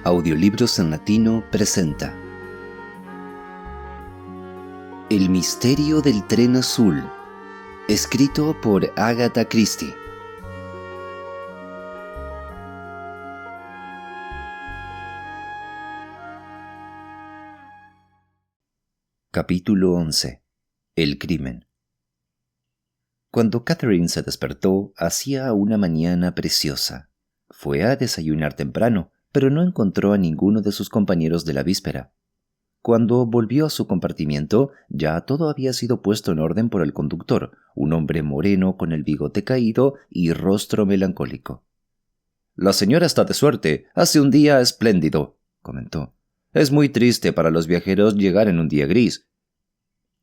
Audiolibros en Latino presenta El misterio del tren azul, escrito por Agatha Christie. Capítulo 11. El crimen. Cuando Catherine se despertó, hacía una mañana preciosa. Fue a desayunar temprano, pero no encontró a ninguno de sus compañeros de la víspera. Cuando volvió a su compartimiento, ya todo había sido puesto en orden por el conductor, un hombre moreno con el bigote caído y rostro melancólico. «La señora está de suerte. Hace un día espléndido», comentó. «Es muy triste para los viajeros llegar en un día gris».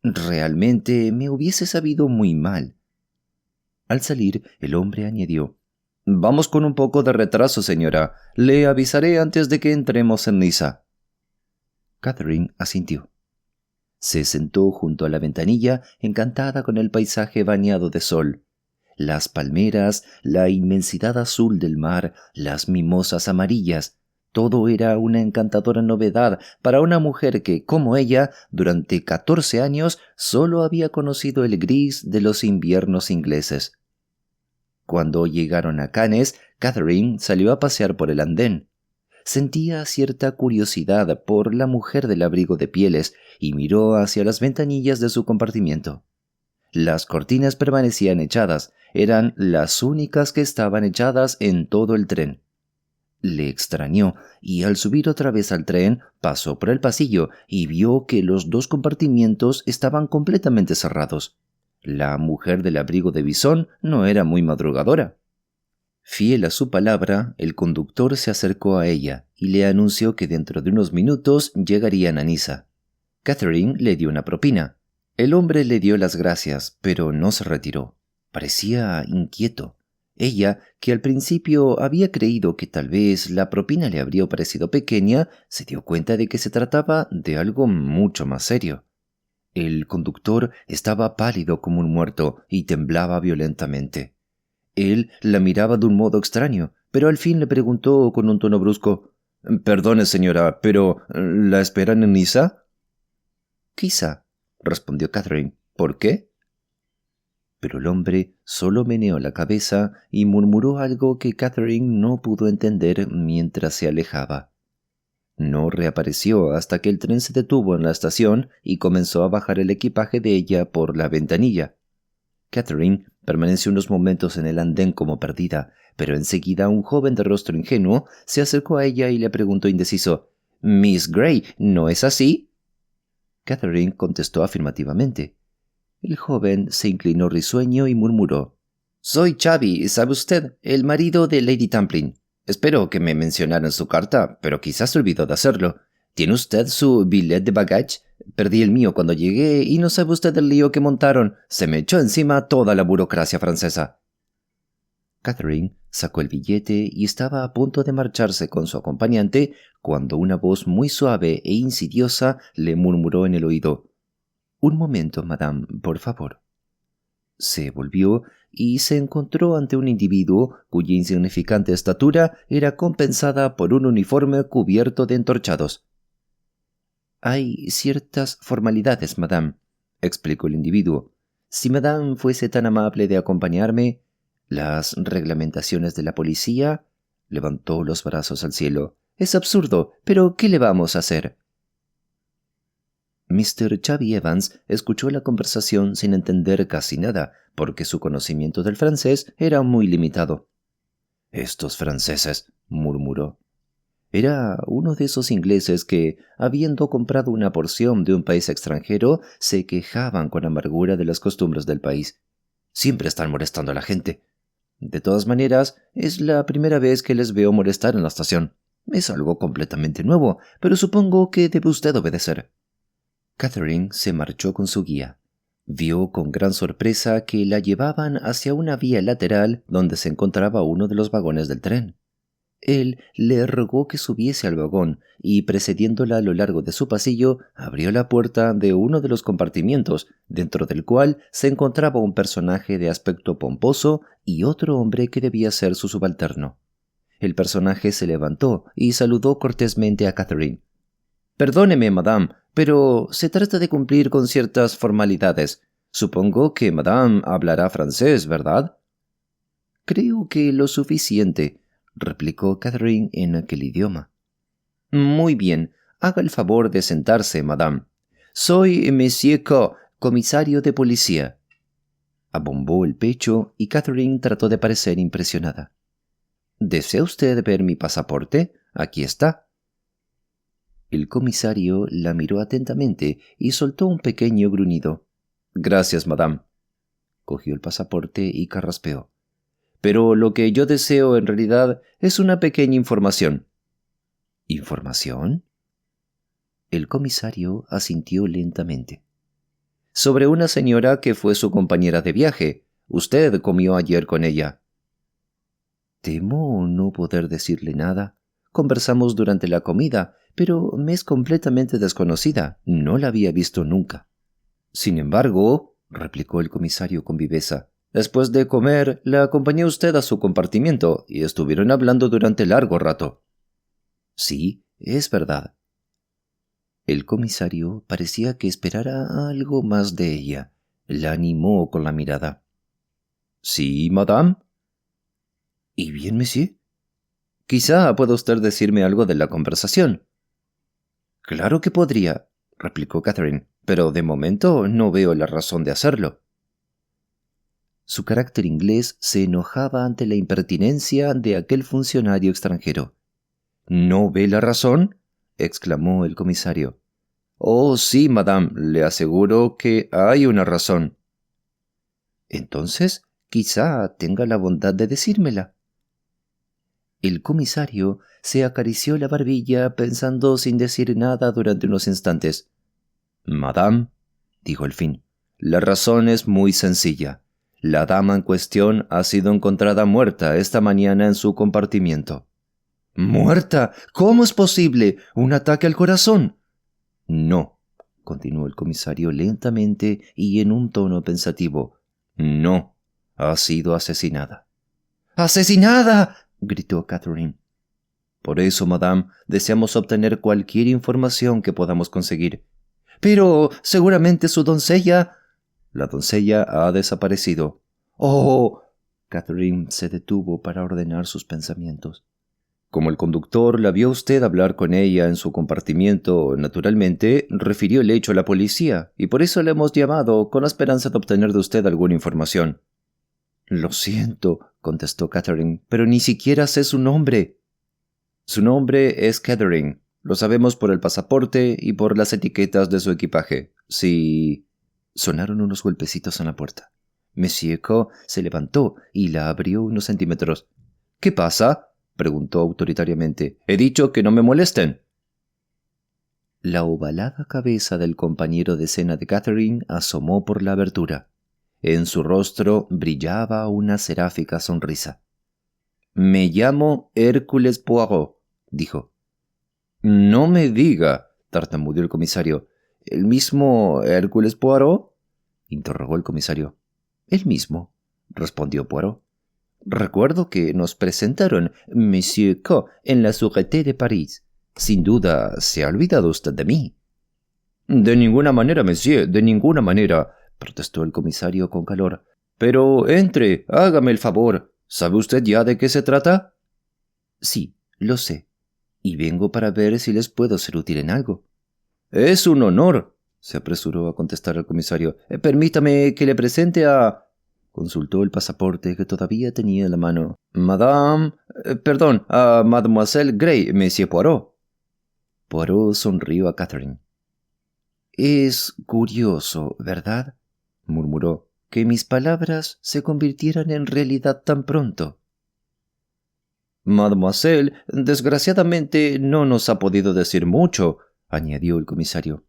«Realmente me hubiese sabido muy mal». Al salir, el hombre añadió: «Vamos con un poco de retraso, señora. Le avisaré antes de que entremos en Niza». Catherine asintió. Se sentó junto a la ventanilla, encantada con el paisaje bañado de sol. Las palmeras, la inmensidad azul del mar, las mimosas amarillas, todo era una encantadora novedad para una mujer que, como ella, durante 14 años solo había conocido el gris de los inviernos ingleses. Cuando llegaron a Cannes, Catherine salió a pasear por el andén. Sentía cierta curiosidad por la mujer del abrigo de pieles y miró hacia las ventanillas de su compartimiento. Las cortinas permanecían echadas, eran las únicas que estaban echadas en todo el tren. Le extrañó y al subir otra vez al tren pasó por el pasillo y vio que los dos compartimientos estaban completamente cerrados. La mujer del abrigo de bisón no era muy madrugadora. Fiel a su palabra, el conductor se acercó a ella y le anunció que dentro de unos minutos llegarían a Niza. Catherine le dio una propina. El hombre le dio las gracias, pero no se retiró. Parecía inquieto. Ella, que al principio había creído que tal vez la propina le habría parecido pequeña, se dio cuenta de que se trataba de algo mucho más serio. El conductor estaba pálido como un muerto y temblaba violentamente. Él la miraba de un modo extraño, pero al fin le preguntó con un tono brusco: «Perdone, señora, pero ¿la esperan en Niza?» «Quizá», respondió Catherine. «¿Por qué?» Pero el hombre solo meneó la cabeza y murmuró algo que Catherine no pudo entender mientras se alejaba. No reapareció hasta que el tren se detuvo en la estación y comenzó a bajar el equipaje de ella por la ventanilla. Catherine permaneció unos momentos en el andén como perdida, pero enseguida un joven de rostro ingenuo se acercó a ella y le preguntó indeciso: «Miss Gray, ¿no es así?» Catherine contestó afirmativamente. El joven se inclinó risueño y murmuró: «Soy Chavi, ¿sabe usted? El marido de Lady Tamplin. Espero que me mencionara en su carta, pero quizás se olvidó de hacerlo. ¿Tiene usted su billet de bagage? Perdí el mío cuando llegué y no sabe usted el lío que montaron. Se me echó encima toda la burocracia francesa». Catherine sacó el billete y estaba a punto de marcharse con su acompañante cuando una voz muy suave e insidiosa le murmuró en el oído: «Un momento, madame, por favor». Se volvió y se encontró ante un individuo cuya insignificante estatura era compensada por un uniforme cubierto de entorchados. «Hay ciertas formalidades, madame», explicó el individuo. «Si madame fuese tan amable de acompañarme, las reglamentaciones de la policía». Levantó los brazos al cielo. «Es absurdo, pero ¿qué le vamos a hacer?» Mr. Chavi Evans escuchó la conversación sin entender casi nada, porque su conocimiento del francés era muy limitado. «Estos franceses», murmuró. Era uno de esos ingleses que, habiendo comprado una porción de un país extranjero, se quejaban con amargura de las costumbres del país. Siempre están molestando a la gente. De todas maneras, es la primera vez que les veo molestar en la estación. Es algo completamente nuevo, pero supongo que debe usted obedecer». Catherine se marchó con su guía. Vio con gran sorpresa que la llevaban hacia una vía lateral donde se encontraba uno de los vagones del tren. Él le rogó que subiese al vagón y, precediéndola a lo largo de su pasillo, abrió la puerta de uno de los compartimientos, dentro del cual se encontraba un personaje de aspecto pomposo y otro hombre que debía ser su subalterno. El personaje se levantó y saludó cortésmente a Catherine. «Perdóneme, madame, pero se trata de cumplir con ciertas formalidades. Supongo que madame hablará francés, ¿verdad?» «Creo que lo suficiente», replicó Catherine en aquel idioma. «Muy bien, haga el favor de sentarse, madame. Soy Monsieur K, comisario de policía». Abombó el pecho y Catherine trató de parecer impresionada. «¿Desea usted ver mi pasaporte? Aquí está». El comisario la miró atentamente y soltó un pequeño gruñido. «Gracias, madame». Cogió el pasaporte y carraspeó. «Pero lo que yo deseo en realidad es una pequeña información». ¿Información? El comisario asintió lentamente. «Sobre una señora que fue su compañera de viaje. Usted comió ayer con ella». Temo no poder decirle nada. Conversamos durante la comida, pero me es completamente desconocida. No la había visto nunca. «Sin embargo», replicó el comisario con viveza, «después de comer, la acompañé usted a su compartimiento y estuvieron hablando durante largo rato». «Sí, es verdad». El comisario parecía que esperara algo más de ella. La animó con la mirada. «Sí, madame». «¿Y bien, monsieur?» «Quizá pueda usted decirme algo de la conversación». «Claro que podría», replicó Catherine, «pero de momento no veo la razón de hacerlo». Su carácter inglés se enojaba ante la impertinencia de aquel funcionario extranjero. «¿No ve la razón?», exclamó el comisario. «Oh, sí, madame, le aseguro que hay una razón». «Entonces, quizá tenga la bondad de decírmela». El comisario se acarició la barbilla pensando sin decir nada durante unos instantes. «Madame», dijo al fin, «la razón es muy sencilla. La dama en cuestión ha sido encontrada muerta esta mañana en su compartimiento». «¿Muerta? ¿Cómo es posible? ¿Un ataque al corazón?» «No», continuó el comisario lentamente y en un tono pensativo. «No, ha sido asesinada». «¡Asesinada!», gritó Catherine. «Por eso, madame, deseamos obtener cualquier información que podamos conseguir». «Pero seguramente su doncella...» «La doncella ha desaparecido». «Oh». Catherine se detuvo para ordenar sus pensamientos. «Como el conductor la vio usted hablar con ella en su compartimiento, naturalmente refirió el hecho a la policía, y por eso le hemos llamado con la esperanza de obtener de usted alguna información». «Lo siento», contestó Catherine, «pero ni siquiera sé su nombre». «Su nombre es Catherine. Lo sabemos por el pasaporte y por las etiquetas de su equipaje. Si...» Sonaron unos golpecitos en la puerta. Monsieur K se levantó y la abrió unos centímetros. «¿Qué pasa?», preguntó autoritariamente. «He dicho que no me molesten». La ovalada cabeza del compañero de cena de Catherine asomó por la abertura. En su rostro brillaba una seráfica sonrisa. «Me llamo Hércules Poirot», dijo. «No me diga», tartamudeó el comisario. «¿El mismo Hércules Poirot?», interrogó el comisario. «El mismo», respondió Poirot. «Recuerdo que nos presentaron Monsieur K en la Sûreté de París. Sin duda, se ha olvidado usted de mí». «De ninguna manera, monsieur, de ninguna manera», protestó el comisario con calor. «Pero entre, hágame el favor. ¿Sabe usted ya de qué se trata?» «Sí, lo sé. Y vengo para ver si les puedo ser útil en algo». «Es un honor», se apresuró a contestar el comisario. «Permítame que le presente a...» Consultó el pasaporte que todavía tenía en la mano. «Madame... perdón, a Mademoiselle Gray, Monsieur Poirot». Poirot sonrió a Catherine. «Es curioso, ¿verdad?», murmuró, «que mis palabras se convirtieran en realidad tan pronto». «Mademoiselle, desgraciadamente, no nos ha podido decir mucho», añadió el comisario.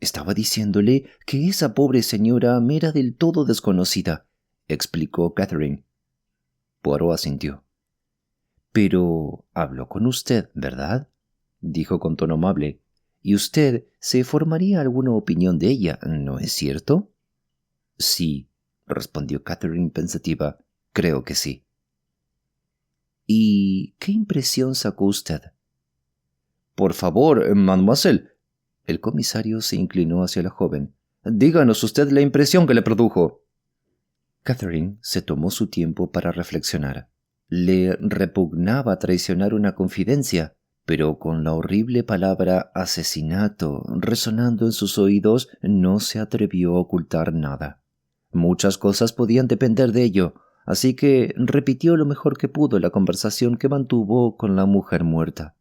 «Estaba diciéndole que esa pobre señora me era del todo desconocida», explicó Catherine. Poirot asintió. «Pero habló con usted, ¿verdad?», dijo con tono amable. «Y usted se formaría alguna opinión de ella, ¿no es cierto?» «Sí», respondió Catherine pensativa. «Creo que sí». ¿Y qué impresión sacó usted? Por favor, mademoiselle. El comisario se inclinó hacia la joven. Díganos usted la impresión que le produjo. Catherine se tomó su tiempo para reflexionar. Le repugnaba traicionar una confidencia, pero con la horrible palabra asesinato resonando en sus oídos no se atrevió a ocultar nada. Muchas cosas podían depender de ello, así que repitió lo mejor que pudo la conversación que mantuvo con la mujer muerta.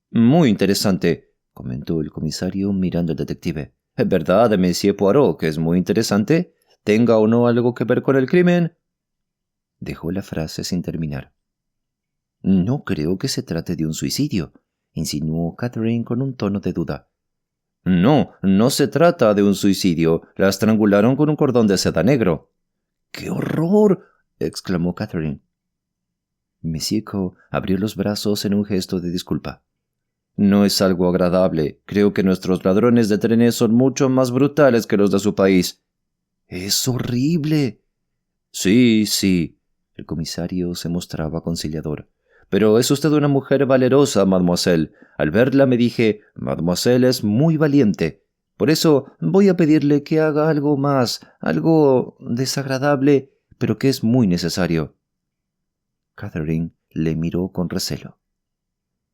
Muy interesante, comentó el comisario mirando al detective. ¿Verdad, Monsieur Poirot, que es muy interesante? ¿Tenga o no algo que ver con el crimen? Dejó la frase sin terminar. No creo que se trate de un suicidio, insinuó Catherine con un tono de duda. No, no se trata de un suicidio. La estrangularon con un cordón de seda negro. ¡Qué horror! Exclamó Catherine. Monsieur Coe abrió los brazos en un gesto de disculpa. No es algo agradable. Creo que nuestros ladrones de trenes son mucho más brutales que los de su país. ¡Es horrible! Sí, sí. El comisario se mostraba conciliador. Pero es usted una mujer valerosa, mademoiselle. Al verla me dije, mademoiselle es muy valiente. Por eso voy a pedirle que haga algo más, algo desagradable, pero que es muy necesario. Catherine le miró con recelo.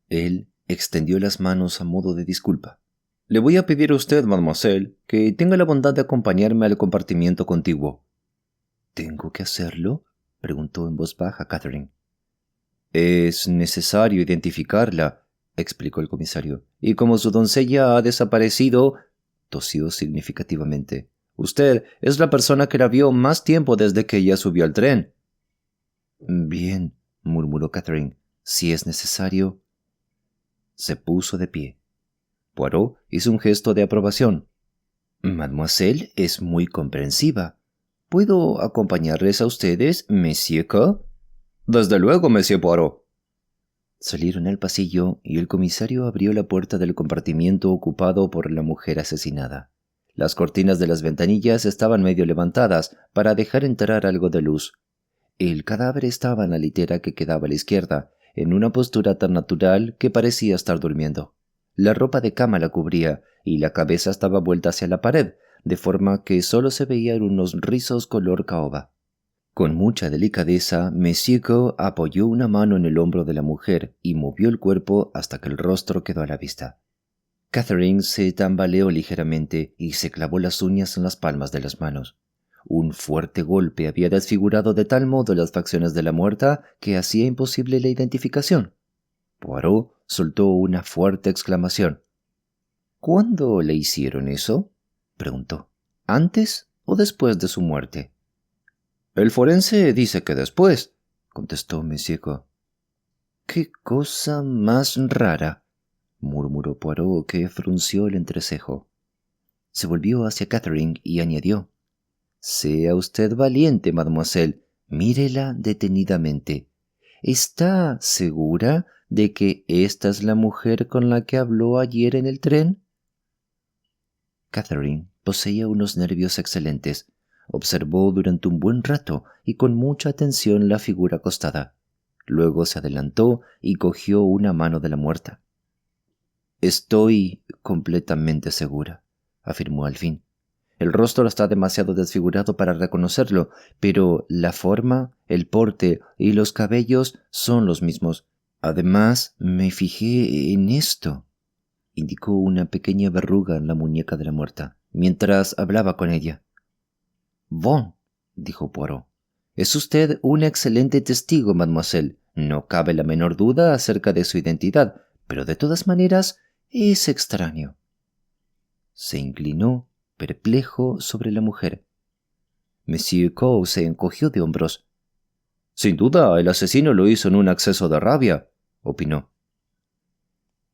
Él extendió las manos a modo de disculpa. Le voy a pedir a usted, mademoiselle, que tenga la bondad de acompañarme al compartimiento contiguo. ¿Tengo que hacerlo?, preguntó en voz baja Catherine. Es necesario identificarla, explicó el comisario, y como su doncella ha desaparecido, tosió significativamente. Usted es la persona que la vio más tiempo desde que ella subió al tren. Bien, murmuró Catherine, si es necesario. Se puso de pie. Poirot hizo un gesto de aprobación. Mademoiselle es muy comprensiva. ¿Puedo acompañarles a ustedes, Monsieur Coe? Desde luego, Monsieur Poirot. Salieron al pasillo y el comisario abrió la puerta del compartimiento ocupado por la mujer asesinada. Las cortinas de las ventanillas estaban medio levantadas para dejar entrar algo de luz. El cadáver estaba en la litera que quedaba a la izquierda, en una postura tan natural que parecía estar durmiendo. La ropa de cama la cubría y la cabeza estaba vuelta hacia la pared, de forma que solo se veían unos rizos color caoba. Con mucha delicadeza, Monsieur Coe apoyó una mano en el hombro de la mujer y movió el cuerpo hasta que el rostro quedó a la vista. Catherine se tambaleó ligeramente y se clavó las uñas en las palmas de las manos. Un fuerte golpe había desfigurado de tal modo las facciones de la muerta que hacía imposible la identificación. Poirot soltó una fuerte exclamación. ¿Cuándo le hicieron eso?, preguntó. ¿Antes o después de su muerte? El forense dice que después, contestó Monsieur Coe. ¡Qué cosa más rara!, murmuró Poirot, que frunció el entrecejo. Se volvió hacia Catherine y añadió. Sea usted valiente, mademoiselle. Mírela detenidamente. ¿Está segura de que esta es la mujer con la que habló ayer en el tren? Catherine poseía unos nervios excelentes. Observó durante un buen rato y con mucha atención la figura acostada. Luego se adelantó y cogió una mano de la muerta. Estoy completamente segura, afirmó al fin. El rostro está demasiado desfigurado para reconocerlo, pero la forma, el porte y los cabellos son los mismos. Además, me fijé en esto. Indicó una pequeña verruga en la muñeca de la muerta, mientras hablaba con ella. Bon, dijo Poirot. Es usted un excelente testigo, mademoiselle. No cabe la menor duda acerca de su identidad, pero de todas maneras es extraño. Se inclinó, perplejo, sobre la mujer. Monsieur Coe se encogió de hombros. Sin duda, el asesino lo hizo en un acceso de rabia, opinó.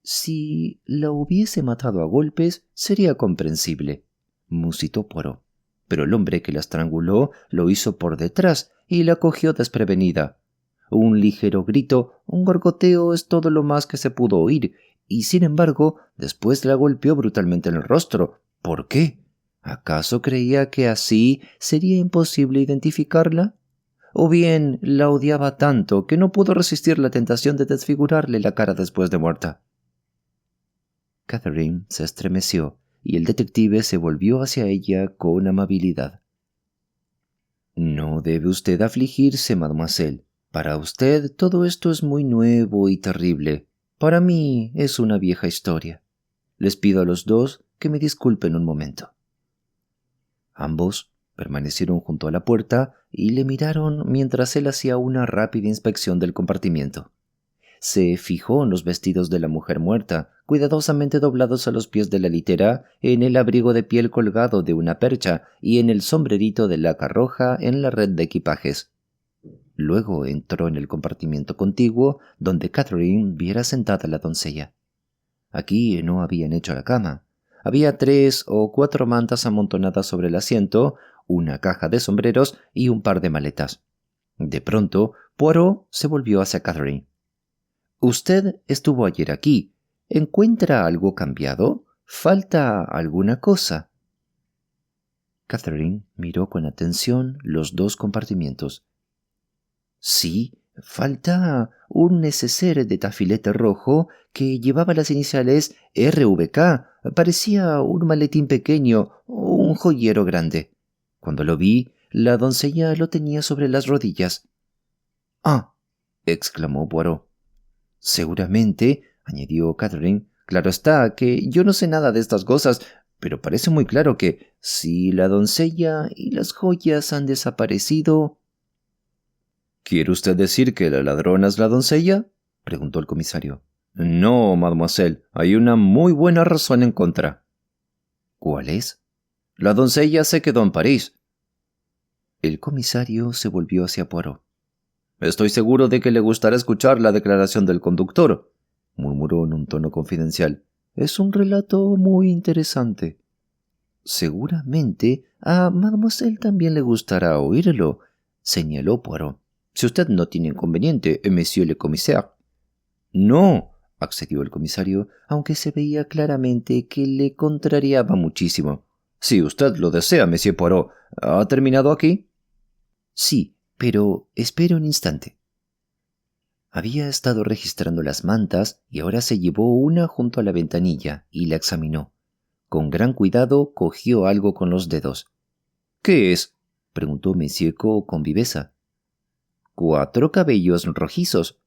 Si la hubiese matado a golpes, sería comprensible, musitó Poirot. Pero el hombre que la estranguló lo hizo por detrás y la cogió desprevenida. Un ligero grito, un gorgoteo es todo lo más que se pudo oír, y sin embargo, después la golpeó brutalmente en el rostro. ¿Por qué? ¿Acaso creía que así sería imposible identificarla? o bien la odiaba tanto que no pudo resistir la tentación de desfigurarle la cara después de muerta. Catherine se estremeció y el detective se volvió hacia ella con amabilidad. «No debe usted afligirse, mademoiselle. Para usted todo esto es muy nuevo y terrible. Para mí es una vieja historia. Les pido a los dos que me disculpen un momento». Ambos permanecieron junto a la puerta y le miraron mientras él hacía una rápida inspección del compartimiento. Se fijó en los vestidos de la mujer muerta, cuidadosamente doblados a los pies de la litera, en el abrigo de piel colgado de una percha y en el sombrerito de laca roja en la red de equipajes. Luego entró en el compartimiento contiguo, donde Catherine viera sentada a la doncella. Aquí no habían hecho la cama. Había 3 o 4 mantas amontonadas sobre el asiento, una caja de sombreros y un par de maletas. De pronto, Poirot se volvió hacia Catherine. «Usted estuvo ayer aquí. ¿Encuentra algo cambiado? ¿Falta alguna cosa?» Catherine miró con atención los 2 compartimientos. «Sí, falta un neceser de tafilete rojo que llevaba las iniciales RVK. Parecía un maletín pequeño o un joyero grande. Cuando lo vi, la doncella lo tenía sobre las rodillas». «Ah», exclamó Poirot. «Seguramente», añadió Catherine, «claro está que yo no sé nada de estas cosas, pero parece muy claro que si la doncella y las joyas han desaparecido». «¿Quiere usted decir que la ladrona es la doncella?», preguntó el comisario. «No, mademoiselle, hay una muy buena razón en contra». «¿Cuál es?». «La doncella se quedó en París». El comisario se volvió hacia Poirot. «Estoy seguro de que le gustará escuchar la declaración del conductor», murmuró en un tono confidencial. «Es un relato muy interesante». «Seguramente a mademoiselle también le gustará oírlo», señaló Poirot. «Si usted no tiene inconveniente, monsieur le commissaire». «No», accedió el comisario, aunque se veía claramente que le contrariaba muchísimo. «Si usted lo desea, monsieur Poirot. ¿Ha terminado aquí?» «Sí, pero espere un instante». Había estado registrando las mantas y ahora se llevó una junto a la ventanilla y la examinó. Con gran cuidado cogió algo con los dedos. «¿Qué es?», preguntó Monsieur Co con viveza. «4 cabellos rojizos».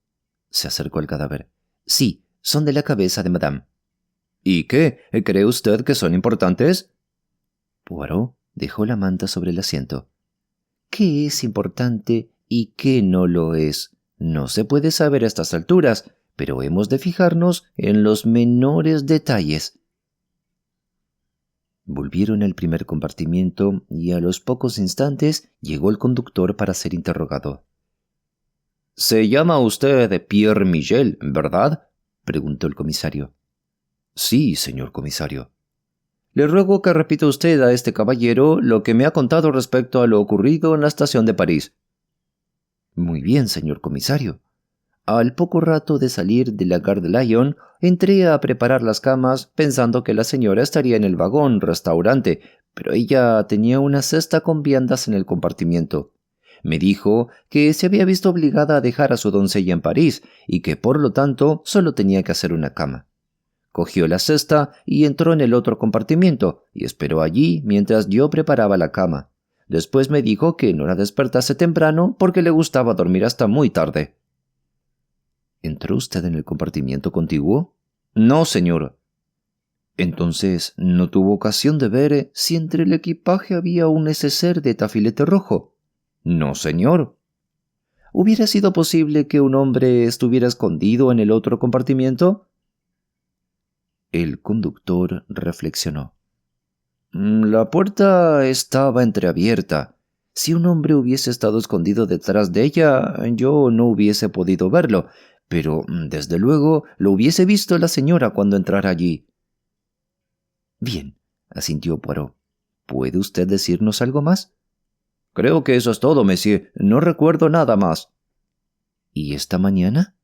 Se acercó al cadáver. «Sí, son de la cabeza de Madame». «¿Y qué? ¿Cree usted que son importantes?». Poirot dejó la manta sobre el asiento. «¿Qué es importante y qué no lo es? No se puede saber a estas alturas, pero hemos de fijarnos en los menores detalles». Volvieron al primer compartimiento y a los pocos instantes llegó el conductor para ser interrogado. «Se llama usted Pierre Michel, ¿verdad?», preguntó el comisario. «Sí, señor comisario». «Le ruego que repita usted a este caballero lo que me ha contado respecto a lo ocurrido en la estación de París». «Muy bien, señor comisario. Al poco rato de salir de la Gare de Lyon, entré a preparar las camas pensando que la señora estaría en el vagón restaurante, pero ella tenía una cesta con viandas en el compartimiento. Me dijo que se había visto obligada a dejar a su doncella en París y que por lo tanto solo tenía que hacer una cama. Cogió la cesta y entró en el otro compartimiento y esperó allí mientras yo preparaba la cama. Después me dijo que no la despertase temprano porque le gustaba dormir hasta muy tarde». «¿Entró usted en el compartimiento contiguo?». «No, señor». «Entonces, ¿no tuvo ocasión de ver si entre el equipaje había un neceser de tafilete rojo?». «No, señor». «¿Hubiera sido posible que un hombre estuviera escondido en el otro compartimiento?». El conductor reflexionó. «La puerta estaba entreabierta. Si un hombre hubiese estado escondido detrás de ella, yo no hubiese podido verlo, pero desde luego lo hubiese visto la señora cuando entrara allí». «Bien», asintió Poirot. «¿Puede usted decirnos algo más?». «Creo que eso es todo, monsieur. No recuerdo nada más». «¿Y esta mañana?»,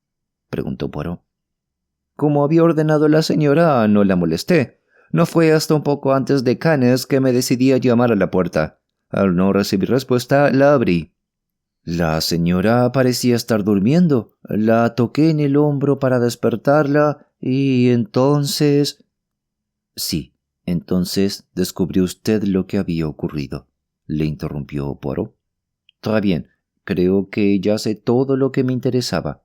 preguntó Poirot. «Como había ordenado la señora, no la molesté. No fue hasta un poco antes de Cannes que me decidí a llamar a la puerta. Al no recibir respuesta, la abrí». La señora parecía estar durmiendo. La toqué en el hombro para despertarla y entonces... Sí, entonces descubrió usted lo que había ocurrido, le interrumpió Poirot. Está bien, creo que ya sé todo lo que me interesaba.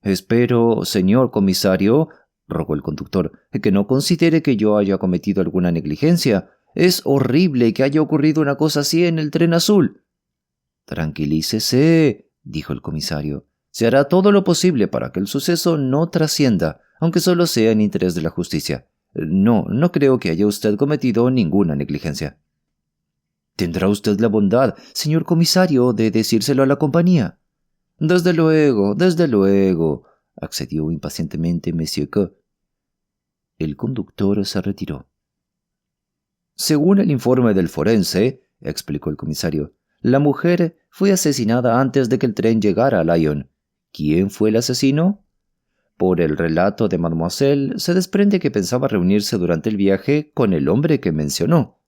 Espero, señor comisario, rogó el conductor, que no considere que yo haya cometido alguna negligencia. Es horrible que haya ocurrido una cosa así en el tren azul. Tranquilícese, dijo el comisario. Se hará todo lo posible para que el suceso no trascienda, aunque solo sea en interés de la justicia. No creo que haya usted cometido ninguna negligencia. ¿Tendrá usted la bondad, señor comisario, de decírselo a la compañía? Desde luego, accedió impacientemente Monsieur Q. El conductor se retiró. Según el informe del forense, explicó el comisario, la mujer fue asesinada antes de que el tren llegara a Lyon. ¿Quién fue el asesino? Por el relato de Mademoiselle, se desprende que pensaba reunirse durante el viaje con el hombre que mencionó.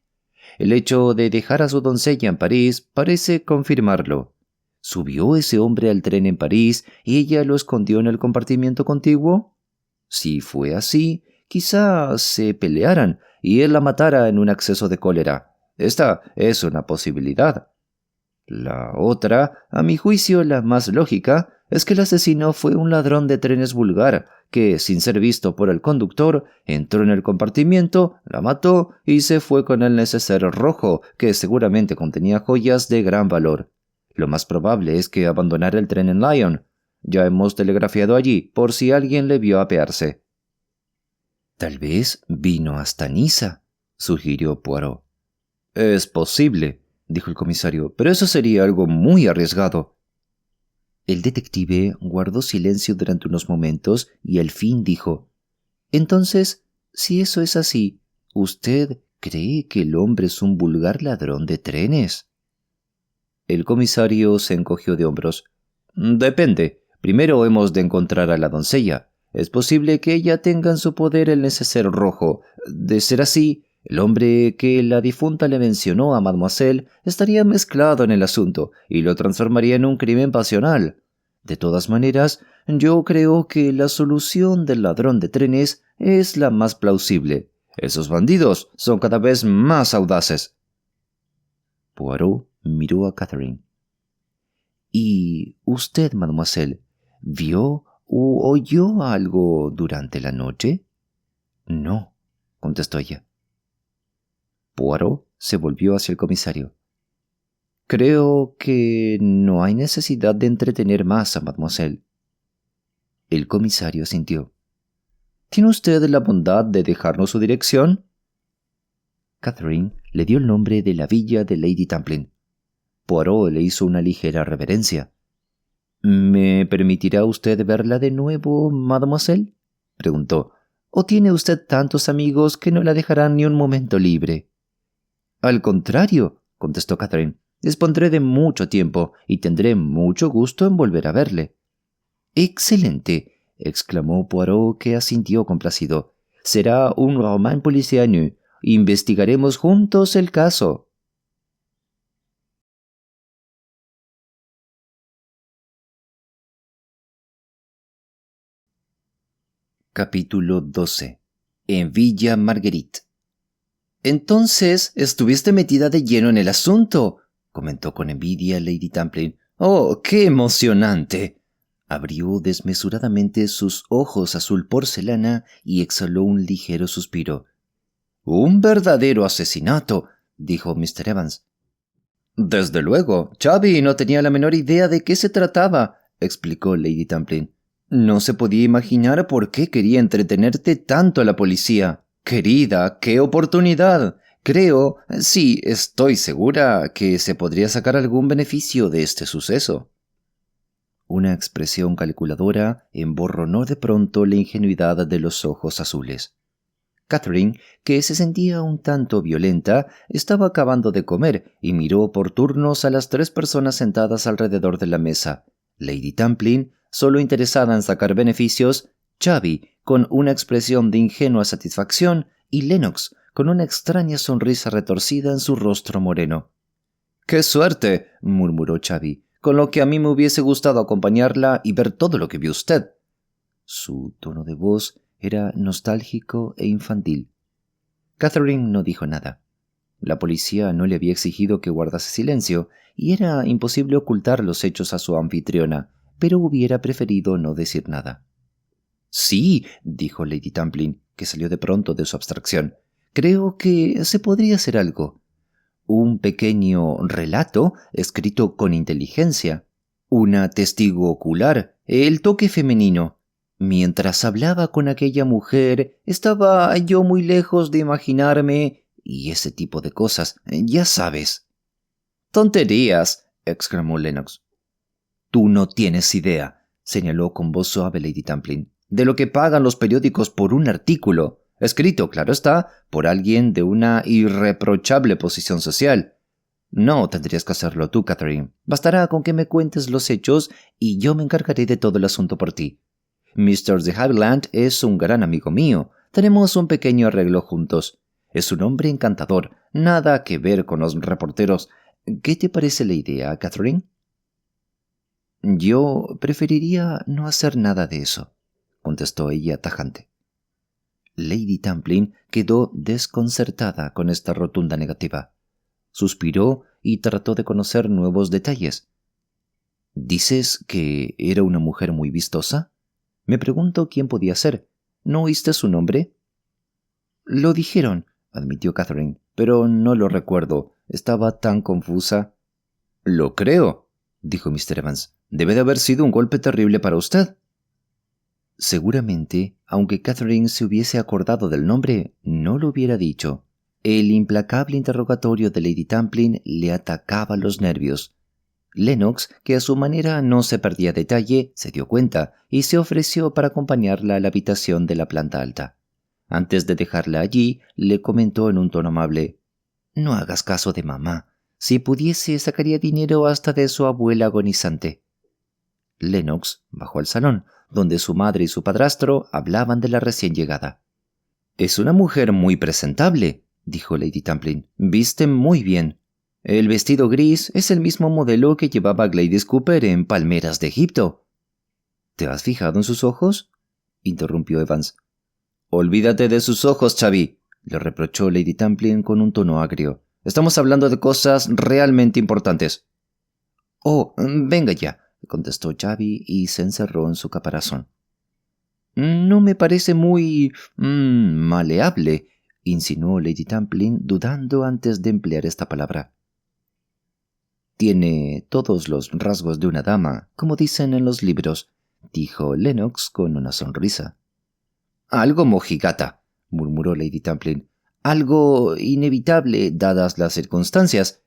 El hecho de dejar a su doncella en París parece confirmarlo. ¿Subió ese hombre al tren en París y ella lo escondió en el compartimiento contiguo? Si fue así, quizá se pelearan y él la matara en un acceso de cólera. Esta es una posibilidad. La otra, a mi juicio la más lógica, es que el asesino fue un ladrón de trenes vulgar que, sin ser visto por el conductor, entró en el compartimiento, la mató y se fue con el neceser rojo, que seguramente contenía joyas de gran valor. Lo más probable es que abandonara el tren en Lyon. Ya hemos telegrafiado allí por si alguien le vio apearse. Tal vez vino hasta Niza, sugirió Poirot. Es posible, dijo el comisario, pero eso sería algo muy arriesgado. El detective guardó silencio durante unos momentos y al fin dijo: Entonces, si eso es así, ¿usted cree que el hombre es un vulgar ladrón de trenes? El comisario se encogió de hombros. Depende. Primero hemos de encontrar a la doncella. Es posible que ella tenga en su poder el neceser rojo. De ser así, el hombre que la difunta le mencionó a Mademoiselle estaría mezclado en el asunto y lo transformaría en un crimen pasional. De todas maneras, yo creo que la solución del ladrón de trenes es la más plausible. Esos bandidos son cada vez más audaces. Poirot miró a Catherine. ¿Y usted, mademoiselle, vio u oyó algo durante la noche? No, contestó ella. Poirot se volvió hacia el comisario. Creo que no hay necesidad de entretener más a mademoiselle. El comisario asintió. ¿Tiene usted la bondad de dejarnos su dirección? Catherine le dio el nombre de la villa de Lady Tamplin. Poirot le hizo una ligera reverencia. ¿Me permitirá usted verla de nuevo, mademoiselle?, preguntó. ¿O tiene usted tantos amigos que no la dejarán ni un momento libre? Al contrario, contestó Catherine, dispondré de mucho tiempo y tendré mucho gusto en volver a verle. Excelente, exclamó Poirot, que asintió complacido. Será un roman policiano. Investigaremos juntos el caso. Capítulo 12. En Villa Marguerite. Entonces, estuviste metida de lleno en el asunto, comentó con envidia Lady Tamplin. ¡Oh, qué emocionante! Abrió desmesuradamente sus ojos azul porcelana y exhaló un ligero suspiro. Un verdadero asesinato, dijo Mr. Evans. Desde luego, Chubby no tenía la menor idea de qué se trataba, explicó Lady Tamplin. No se podía imaginar por qué quería entretenerte tanto a la policía. Querida, qué oportunidad. Creo, sí, estoy segura que se podría sacar algún beneficio de este suceso. Una expresión calculadora emborronó de pronto la ingenuidad de los ojos azules. Catherine, que se sentía un tanto violenta, estaba acabando de comer y miró por turnos a las 3 personas sentadas alrededor de la mesa. Lady Tamplin, solo interesada en sacar beneficios, Chubby, con una expresión de ingenua satisfacción, y Lennox, con una extraña sonrisa retorcida en su rostro moreno. «¡Qué suerte!», murmuró Chubby. con lo que a mí me hubiese gustado acompañarla y ver todo lo que vio usted». Su tono de voz era nostálgico e infantil. Catherine no dijo nada. La policía no le había exigido que guardase silencio, y era imposible ocultar los hechos a su anfitriona, pero hubiera preferido no decir nada. «Sí», dijo Lady Tamplin, que salió de pronto de su abstracción. «Creo que se podría hacer algo. Un pequeño relato escrito con inteligencia. Una testigo ocular, el toque femenino. Mientras hablaba con aquella mujer, estaba yo muy lejos de imaginarme... y ese tipo de cosas, ya sabes». «Tonterías», exclamó Lennox. «Tú no tienes idea», señaló con voz suave Lady Tamplin, «de lo que pagan los periódicos por un artículo, escrito, claro está, por alguien de una irreprochable posición social. No tendrías que hacerlo tú, Catherine. Bastará con que me cuentes los hechos y yo me encargaré de todo el asunto por ti. Mr. de Havilland es un gran amigo mío. Tenemos un pequeño arreglo juntos. Es un hombre encantador, nada que ver con los reporteros. ¿Qué te parece la idea, Catherine?» «Yo preferiría no hacer nada de eso», contestó ella tajante. Lady Tamplin quedó desconcertada con esta rotunda negativa. Suspiró y trató de conocer nuevos detalles. «¿Dices que era una mujer muy vistosa? Me pregunto quién podía ser. ¿No oíste su nombre?» «Lo dijeron», admitió Catherine, «pero no lo recuerdo. Estaba tan confusa». «Lo creo», dijo Mr. Evans. «Debe de haber sido un golpe terrible para usted». Seguramente, aunque Catherine se hubiese acordado del nombre, no lo hubiera dicho. El implacable interrogatorio de Lady Tamplin le atacaba los nervios. Lennox, que a su manera no se perdía detalle, se dio cuenta y se ofreció para acompañarla a la habitación de la planta alta. Antes de dejarla allí, le comentó en un tono amable: «No hagas caso de mamá. Si pudiese, sacaría dinero hasta de su abuela agonizante». Lennox bajó al salón, donde su madre y su padrastro hablaban de la recién llegada. «Es una mujer muy presentable», dijo Lady Tamplin. «Viste muy bien. El vestido gris es el mismo modelo que llevaba Gladys Cooper en Palmeras de Egipto». «¿Te has fijado en sus ojos?», interrumpió Evans. «Olvídate de sus ojos, Xavi», le reprochó Lady Tamplin con un tono agrio. «Estamos hablando de cosas realmente importantes». «Oh, venga ya», contestó Xavi y se encerró en su caparazón. «No me parece muy... maleable», insinuó Lady Tamplin, dudando antes de emplear esta palabra. «Tiene todos los rasgos de una dama, como dicen en los libros», dijo Lennox con una sonrisa. «Algo mojigata», murmuró Lady Tamplin. «Algo inevitable, dadas las circunstancias».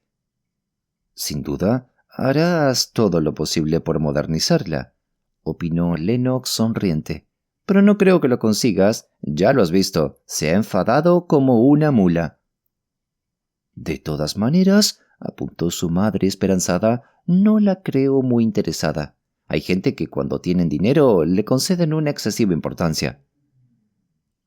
«Sin duda, harás todo lo posible por modernizarla», opinó Lennox sonriente. «Pero no creo que lo consigas. Ya lo has visto. Se ha enfadado como una mula». «De todas maneras», apuntó su madre esperanzada, «no la creo muy interesada. Hay gente que cuando tienen dinero le conceden una excesiva importancia».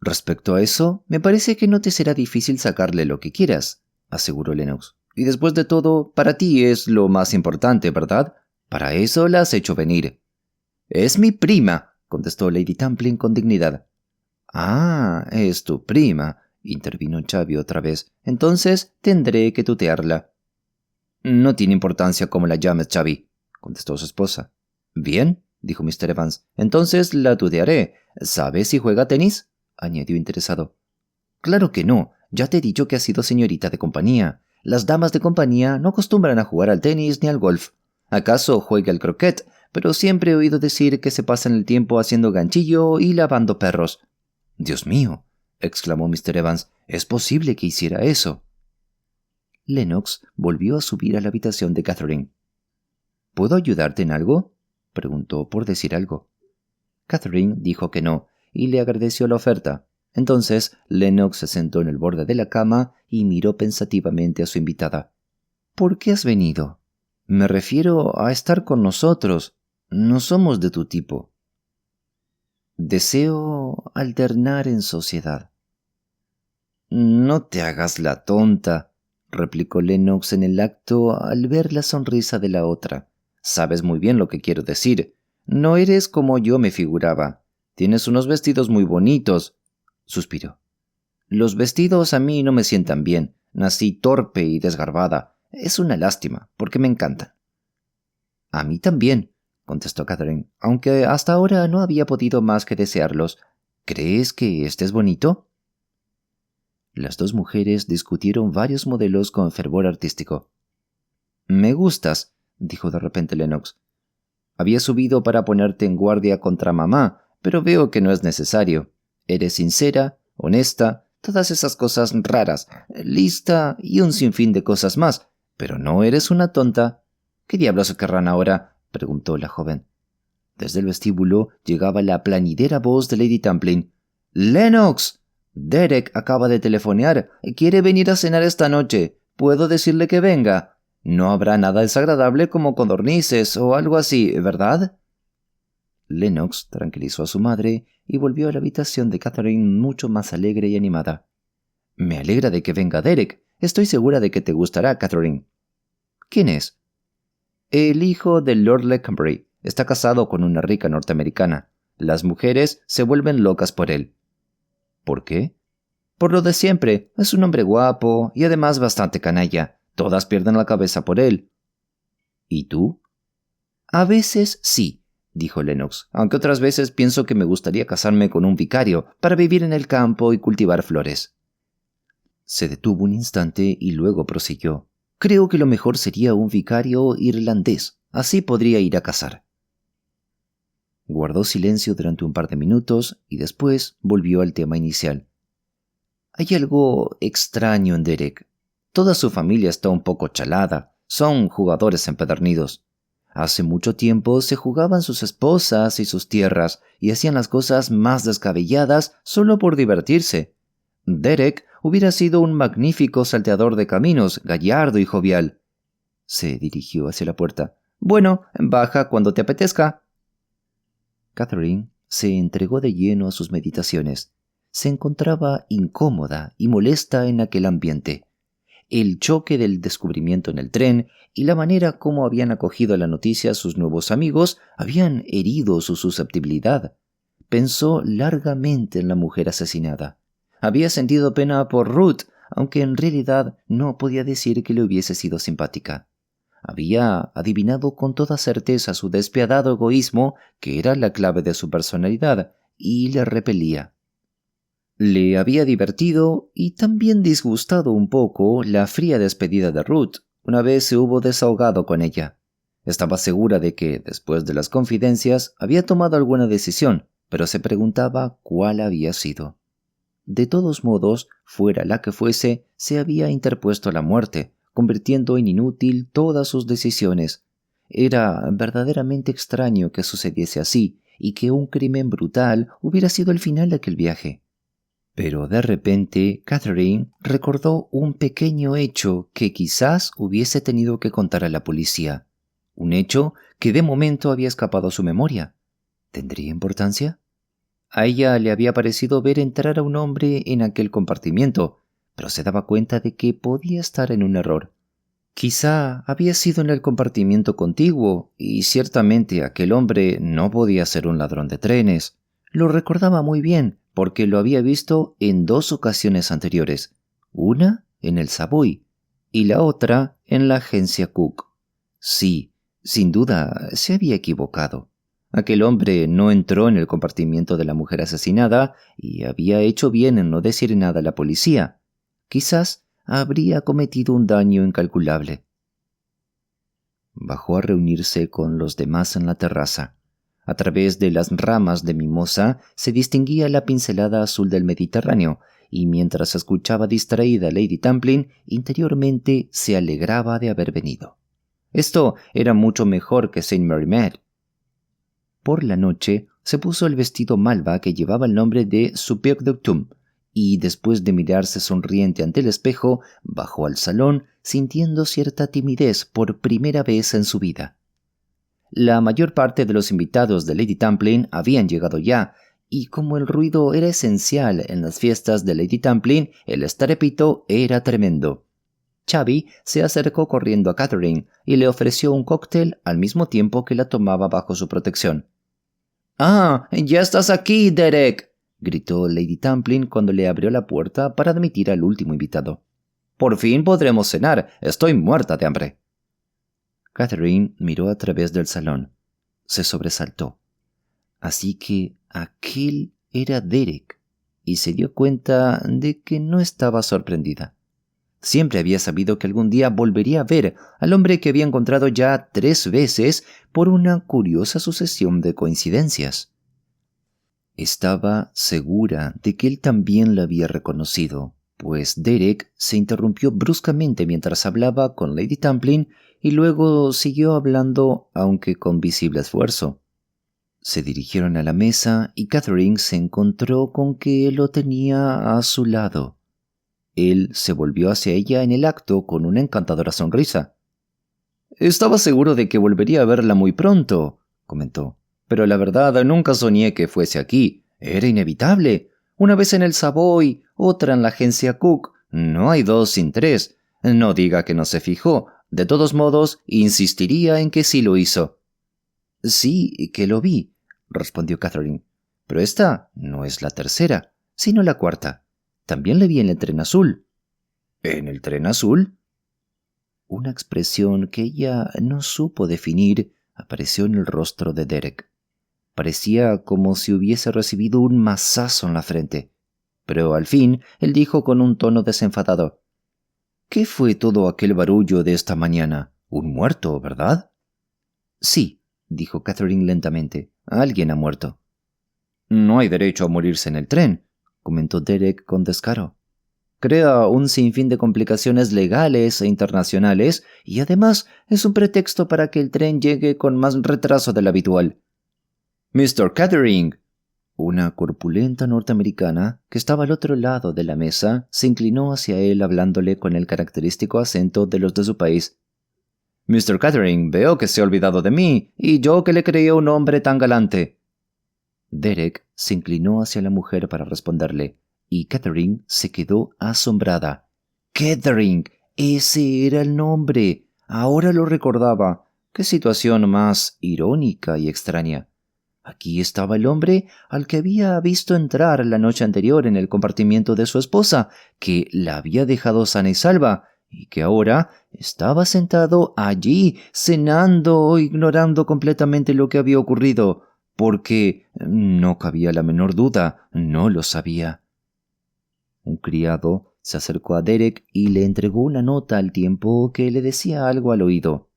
«Respecto a eso, me parece que no te será difícil sacarle lo que quieras», aseguró Lennox. «Y después de todo, para ti es lo más importante, ¿verdad? Para eso la has hecho venir». «Es mi prima», contestó Lady Tamplin con dignidad. «Ah, es tu prima», intervino Xavi otra vez. «Entonces tendré que tutearla». «No tiene importancia cómo la llames, Xavi», contestó su esposa. «Bien», dijo Mr. Evans. «Entonces la tutearé. ¿Sabes si juega tenis?», añadió interesado. «Claro que no. Ya te he dicho que ha sido señorita de compañía. Las damas de compañía no acostumbran a jugar al tenis ni al golf. Acaso juega al croquet, pero siempre he oído decir que se pasan el tiempo haciendo ganchillo y lavando perros». «Dios mío», exclamó Mr. Evans, «¿es posible que hiciera eso?». Lennox volvió a subir a la habitación de Catherine. «¿Puedo ayudarte en algo?», preguntó por decir algo. Catherine dijo que no, y le agradeció la oferta. Entonces Lennox se sentó en el borde de la cama y miró pensativamente a su invitada. «¿Por qué has venido?». «Me refiero a estar con nosotros. No somos de tu tipo». «Deseo alternar en sociedad». «No te hagas la tonta», replicó Lennox en el acto al ver la sonrisa de la otra. Sabes muy bien lo que quiero decir. No eres como yo me figuraba. Tienes unos vestidos muy bonitos. Suspiró. Los vestidos a mí no me sientan bien. Nací torpe y desgarbada. Es una lástima, porque me encantan. A mí también, contestó Catherine, aunque hasta ahora no había podido más que desearlos. ¿Crees que este es bonito? Las dos mujeres discutieron varios modelos con fervor artístico. Me gustas, dijo de repente Lennox. Había subido para ponerte en guardia contra mamá, pero veo que no es necesario. Eres sincera, honesta, todas esas cosas raras, lista y un sinfín de cosas más, pero no eres una tonta. ¿Qué diablos querrán ahora?, preguntó la joven. Desde el vestíbulo llegaba la plañidera voz de Lady Tamplin. «¡Lennox! Derek acaba de telefonear. Quiere venir a cenar esta noche. ¿Puedo decirle que venga? No habrá nada desagradable como codornices o algo así, ¿verdad?» Lennox tranquilizó a su madre y volvió a la habitación de Catherine mucho más alegre y animada. «Me alegra de que venga Derek. Estoy segura de que te gustará, Catherine». «¿Quién es?» «El hijo de Lord Leconbray. Está casado con una rica norteamericana. Las mujeres se vuelven locas por él». «¿Por qué?» «Por lo de siempre. Es un hombre guapo y además bastante canalla. Todas pierden la cabeza por él». «¿Y tú?» «A veces sí», dijo Lennox, «aunque otras veces pienso que me gustaría casarme con un vicario para vivir en el campo y cultivar flores». Se detuvo un instante y luego prosiguió. «Creo que lo mejor sería un vicario irlandés. Así podría ir a cazar». Guardó silencio durante un par de minutos y después volvió al tema inicial. «Hay algo extraño en Derek. Toda su familia está un poco chalada. Son jugadores empedernidos. Hace mucho tiempo se jugaban sus esposas y sus tierras y hacían las cosas más descabelladas solo por divertirse. Derek hubiera sido un magnífico salteador de caminos, gallardo y jovial». Se dirigió hacia la puerta. «Bueno, baja cuando te apetezca». Catherine se entregó de lleno a sus meditaciones. Se encontraba incómoda y molesta en aquel ambiente. El choque del descubrimiento en el tren y la manera como habían acogido la noticia sus nuevos amigos habían herido su susceptibilidad. Pensó largamente en la mujer asesinada. Había sentido pena por Ruth, aunque en realidad no podía decir que le hubiese sido simpática. Había adivinado con toda certeza su despiadado egoísmo, que era la clave de su personalidad, y le repelía. Le había divertido y también disgustado un poco la fría despedida de Ruth, una vez se hubo desahogado con ella. Estaba segura de que, después de las confidencias, había tomado alguna decisión, pero se preguntaba cuál había sido. De todos modos, fuera la que fuese, se había interpuesto la muerte, convirtiendo en inútil todas sus decisiones. Era verdaderamente extraño que sucediese así y que un crimen brutal hubiera sido el final de aquel viaje. Pero de repente Catherine recordó un pequeño hecho que quizás hubiese tenido que contar a la policía. Un hecho que de momento había escapado a su memoria. ¿Tendría importancia? A ella le había parecido ver entrar a un hombre en aquel compartimiento, pero se daba cuenta de que podía estar en un error. Quizá había sido en el compartimiento contiguo, y ciertamente aquel hombre no podía ser un ladrón de trenes. Lo recordaba muy bien, porque lo había visto en 2 ocasiones anteriores, una en el Savoy y la otra en la agencia Cook. Sí, sin duda, se había equivocado. Aquel hombre no entró en el compartimiento de la mujer asesinada y había hecho bien en no decir nada a la policía. Quizás habría cometido un daño incalculable. Bajó a reunirse con los demás en la terraza. A través de las ramas de mimosa se distinguía la pincelada azul del Mediterráneo, y mientras escuchaba distraída a Lady Tamplin, interiormente se alegraba de haber venido. Esto era mucho mejor que St. Mary Mead. Por la noche se puso el vestido malva que llevaba el nombre de Souper d'Automne, y después de mirarse sonriente ante el espejo, bajó al salón sintiendo cierta timidez por primera vez en su vida. La mayor parte de los invitados de Lady Tamplin habían llegado ya, y como el ruido era esencial en las fiestas de Lady Tamplin, el estrépito era tremendo. Xavi se acercó corriendo a Catherine y le ofreció un cóctel al mismo tiempo que la tomaba bajo su protección. «¡Ah, ya estás aquí, Derek!», gritó Lady Tamplin cuando le abrió la puerta para admitir al último invitado. «Por fin podremos cenar. Estoy muerta de hambre». Catherine miró a través del salón. Se sobresaltó. Así que aquel era Derek, y se dio cuenta de que no estaba sorprendida. Siempre había sabido que algún día volvería a ver al hombre que había encontrado ya 3 veces por una curiosa sucesión de coincidencias. Estaba segura de que él también la había reconocido, pues Derek se interrumpió bruscamente mientras hablaba con Lady Tamplin y luego siguió hablando, aunque con visible esfuerzo. Se dirigieron a la mesa y Catherine se encontró con que él lo tenía a su lado. Él se volvió hacia ella en el acto con una encantadora sonrisa. «Estaba seguro de que volvería a verla muy pronto», comentó. «Pero la verdad, nunca soñé que fuese aquí. Era inevitable. Una vez en el Savoy, otra en la agencia Cook. No hay 2 sin 3. No diga que no se fijó. De todos modos, insistiría en que sí lo hizo». «Sí, que lo vi», respondió Catherine. «Pero esta no es la tercera, sino la cuarta. También le vi en el tren azul». «¿En el tren azul?». Una expresión que ella no supo definir apareció en el rostro de Derek. Parecía como si hubiese recibido un mazazo en la frente. Pero al fin él dijo con un tono desenfadado: «¿Qué fue todo aquel barullo de esta mañana? Un muerto, ¿verdad?». «Sí», dijo Catherine lentamente. «Alguien ha muerto». «No hay derecho a morirse en el tren», comentó Derek con descaro. «Crea un sinfín de complicaciones legales e internacionales y además es un pretexto para que el tren llegue con más retraso del habitual». «Mr. Catherine». Una corpulenta norteamericana que estaba al otro lado de la mesa se inclinó hacia él hablándole con el característico acento de los de su país. «Mr. Catherine, veo que se ha olvidado de mí, y yo que le creía un hombre tan galante». Derek se inclinó hacia la mujer para responderle, y Catherine se quedó asombrada. «Catherine, ese era el nombre. Ahora lo recordaba. Qué situación más irónica y extraña. Aquí estaba el hombre al que había visto entrar la noche anterior en el compartimiento de su esposa, que la había dejado sana y salva, y que ahora estaba sentado allí, cenando, ignorando completamente lo que había ocurrido, porque no cabía la menor duda, no lo sabía». Un criado se acercó a Derek y le entregó una nota al tiempo que le decía algo al oído.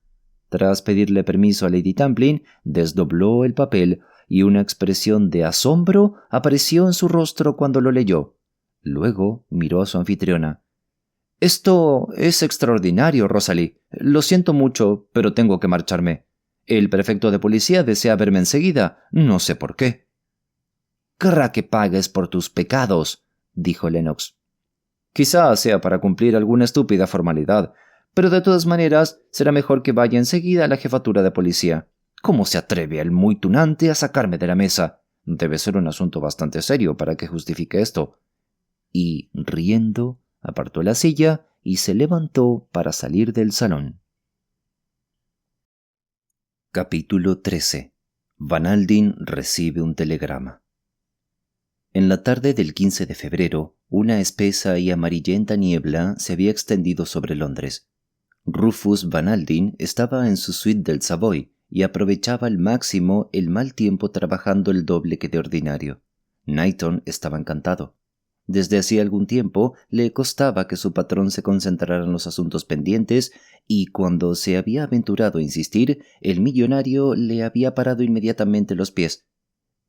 Tras pedirle permiso a Lady Tamplin, desdobló el papel y una expresión de asombro apareció en su rostro cuando lo leyó. Luego miró a su anfitriona. «Esto es extraordinario, Rosalie. Lo siento mucho, pero tengo que marcharme. El prefecto de policía desea verme enseguida. No sé por qué». «Querrá que pagues por tus pecados», dijo Lennox. «Quizá sea para cumplir alguna estúpida formalidad, pero de todas maneras será mejor que vaya enseguida a la jefatura de policía. ¿Cómo se atreve el muy tunante a sacarme de la mesa? Debe ser un asunto bastante serio para que justifique esto». Y, riendo, apartó la silla y se levantó para salir del salón. Capítulo 13. Van Alden recibe un telegrama. En la tarde del 15 de febrero, una espesa y amarillenta niebla se había extendido sobre Londres. Rufus Van Alden estaba en su suite del Savoy y aprovechaba al máximo el mal tiempo trabajando el doble que de ordinario. Knighton estaba encantado. Desde hacía algún tiempo le costaba que su patrón se concentrara en los asuntos pendientes y cuando se había aventurado a insistir, el millonario le había parado inmediatamente los pies.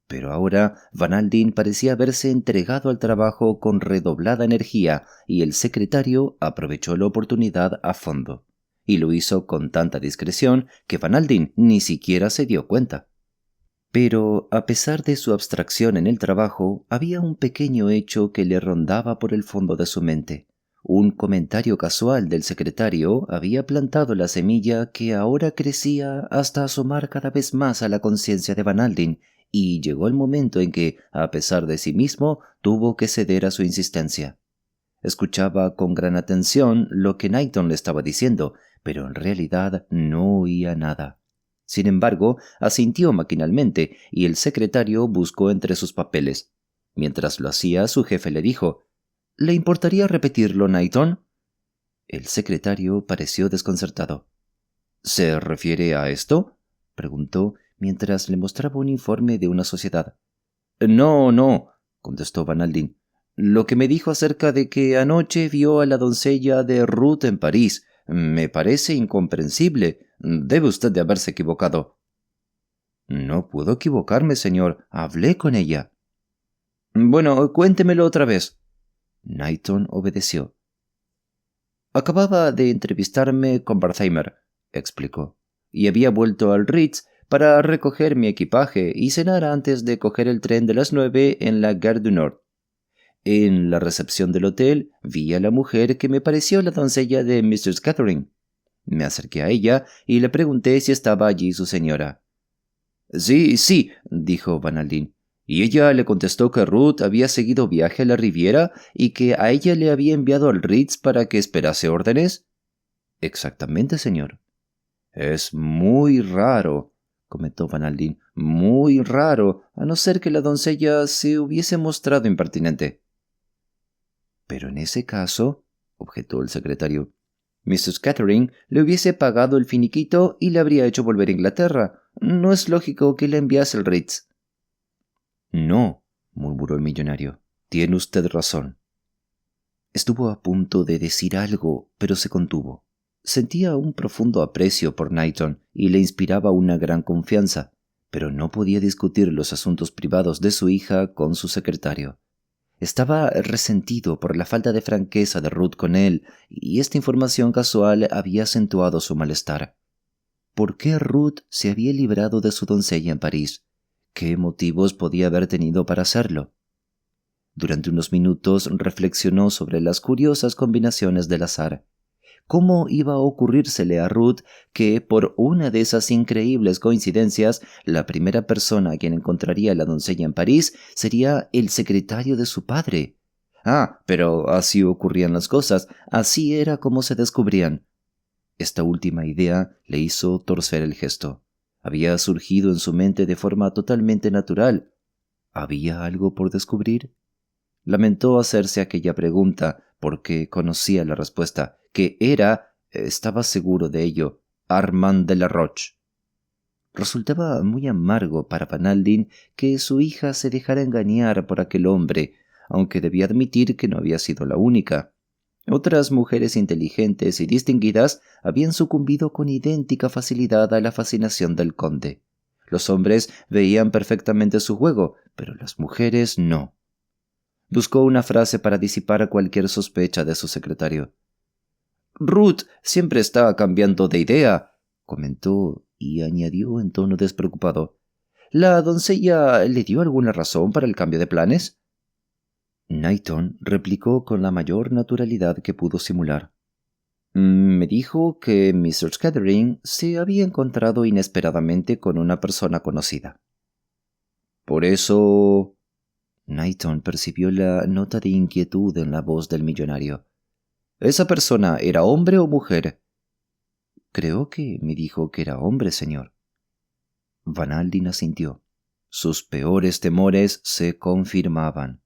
Pero ahora Van Alden parecía haberse entregado al trabajo con redoblada energía y el secretario aprovechó la oportunidad a fondo. Y lo hizo con tanta discreción que Van Alden ni siquiera se dio cuenta. Pero, a pesar de su abstracción en el trabajo, había un pequeño hecho que le rondaba por el fondo de su mente. Un comentario casual del secretario había plantado la semilla que ahora crecía hasta asomar cada vez más a la conciencia de Van Alden, y llegó el momento en que, a pesar de sí mismo, tuvo que ceder a su insistencia. Escuchaba con gran atención lo que Knighton le estaba diciendo, pero en realidad no oía nada. Sin embargo, asintió maquinalmente y el secretario buscó entre sus papeles. Mientras lo hacía, su jefe le dijo: «¿Le importaría repetirlo, Knighton?». El secretario pareció desconcertado. «¿Se refiere a esto?», preguntó mientras le mostraba un informe de una sociedad. No, contestó Van Alden. «Lo que me dijo acerca de que anoche vio a la doncella de Ruth en París. Me parece incomprensible. Debe usted de haberse equivocado». «No puedo equivocarme, señor. Hablé con ella». «Bueno, cuéntemelo otra vez». Knighton obedeció. «Acababa de entrevistarme con Bartheimer», explicó, «y había vuelto al Ritz para recoger mi equipaje y cenar antes de coger el tren de las 9 en la Gare du Nord. En la recepción del hotel vi a la mujer que me pareció la doncella de Mrs. Catherine. Me acerqué a ella y le pregunté si estaba allí su señora. Sí, dijo Van Alden. Y ella le contestó que Ruth había seguido viaje a la Riviera y que a ella le había enviado al Ritz para que esperase órdenes. Exactamente, señor. Es muy raro, comentó Van Alden, muy raro, a no ser que la doncella se hubiese mostrado impertinente. Pero en ese caso, objetó el secretario, Mrs. Catherine le hubiese pagado el finiquito y le habría hecho volver a Inglaterra. No es lógico que le enviase al Ritz. No, murmuró el millonario. Tiene usted razón. Estuvo a punto de decir algo, pero se contuvo. Sentía un profundo aprecio por Knighton y le inspiraba una gran confianza, pero no podía discutir los asuntos privados de su hija con su secretario. Estaba resentido por la falta de franqueza de Ruth con él, y esta información casual había acentuado su malestar. ¿Por qué Ruth se había librado de su doncella en París? ¿Qué motivos podía haber tenido para hacerlo? Durante unos minutos reflexionó sobre las curiosas combinaciones del azar. ¿Cómo iba a ocurrírsele a Ruth que, por una de esas increíbles coincidencias, la primera persona a quien encontraría a la doncella en París sería el secretario de su padre? Pero así ocurrían las cosas, así era como se descubrían. Esta última idea le hizo torcer el gesto. Había surgido en su mente de forma totalmente natural. ¿Había algo por descubrir? Lamentó hacerse aquella pregunta porque conocía la respuesta, que estaba seguro de ello, Armand de la Roche. Resultaba muy amargo para Van Alden que su hija se dejara engañar por aquel hombre, aunque debía admitir que no había sido la única. Otras mujeres inteligentes y distinguidas habían sucumbido con idéntica facilidad a la fascinación del conde. Los hombres veían perfectamente su juego, pero las mujeres no. Buscó una frase para disipar cualquier sospecha de su secretario. «Ruth siempre está cambiando de idea», comentó, y añadió en tono despreocupado. «¿La doncella le dio alguna razón para el cambio de planes?». Knighton replicó con la mayor naturalidad que pudo simular. «Me dijo que Mrs. Catherine se había encontrado inesperadamente con una persona conocida». «Por eso...». Knighton percibió la nota de inquietud en la voz del millonario. ¿Esa persona era hombre o mujer? Creo que me dijo que era hombre, señor. Van Alden asintió. Sus peores temores se confirmaban.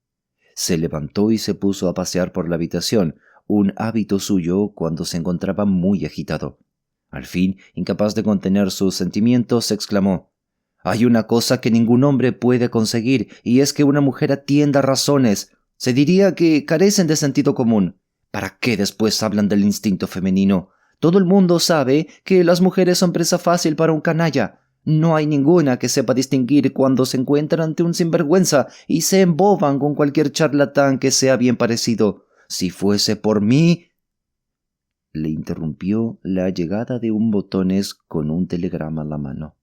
Se levantó y se puso a pasear por la habitación, un hábito suyo cuando se encontraba muy agitado. Al fin, incapaz de contener sus sentimientos, exclamó: «Hay una cosa que ningún hombre puede conseguir, y es que una mujer atienda razones. Se diría que carecen de sentido común. ¿Para qué después hablan del instinto femenino? Todo el mundo sabe que las mujeres son presa fácil para un canalla. No hay ninguna que sepa distinguir cuando se encuentran ante un sinvergüenza y se emboban con cualquier charlatán que sea bien parecido. Si fuese por mí...». Le interrumpió la llegada de un botones con un telegrama en la mano.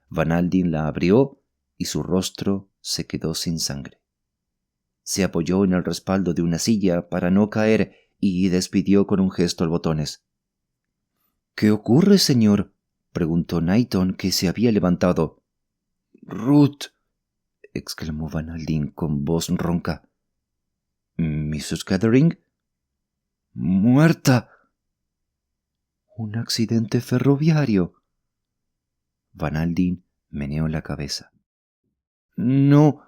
Van Alden la abrió y su rostro se quedó sin sangre. Se apoyó en el respaldo de una silla para no caer y despidió con un gesto al botones. «¿Qué ocurre, señor?», preguntó Knighton, que se había levantado. «Ruth», exclamó Van Alden con voz ronca. «¿Mrs. Catherine?», Muerta. Un accidente ferroviario. Van Alden meneó la cabeza. No,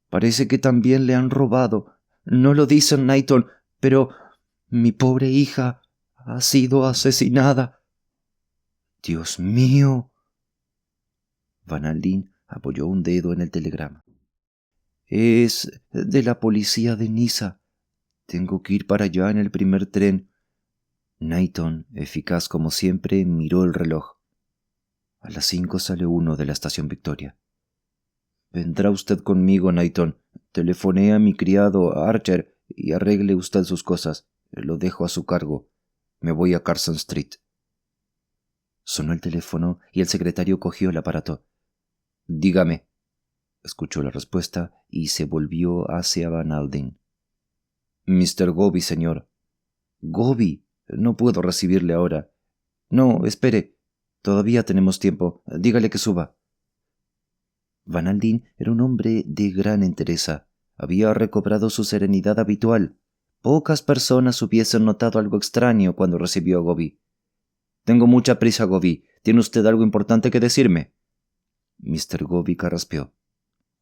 parece que también le han robado. No lo dice Knighton, pero mi pobre hija ha sido asesinada. Dios mío. Van Alden apoyó un dedo en el telegrama. Es de la policía de Niza. Tengo que ir para allá en el primer tren. Knighton, eficaz como siempre, miró el reloj. A las 5 sale uno de la estación Victoria. Vendrá usted conmigo, Knighton. Telefoné a mi criado Archer y arregle usted sus cosas. Lo dejo a su cargo. Me voy a Carson Street. Sonó el teléfono y el secretario cogió el aparato. Dígame. Escuchó la respuesta y se volvió hacia Van Alden. Mr. Gobi, señor. Gobi. No puedo recibirle ahora. No, espere. Todavía tenemos tiempo. Dígale que suba. Van Alden era un hombre de gran entereza. Había recobrado su serenidad habitual. Pocas personas hubiesen notado algo extraño cuando recibió a Gobi. Tengo mucha prisa, Gobi. ¿Tiene usted algo importante que decirme? Mr. Gobi carraspeó.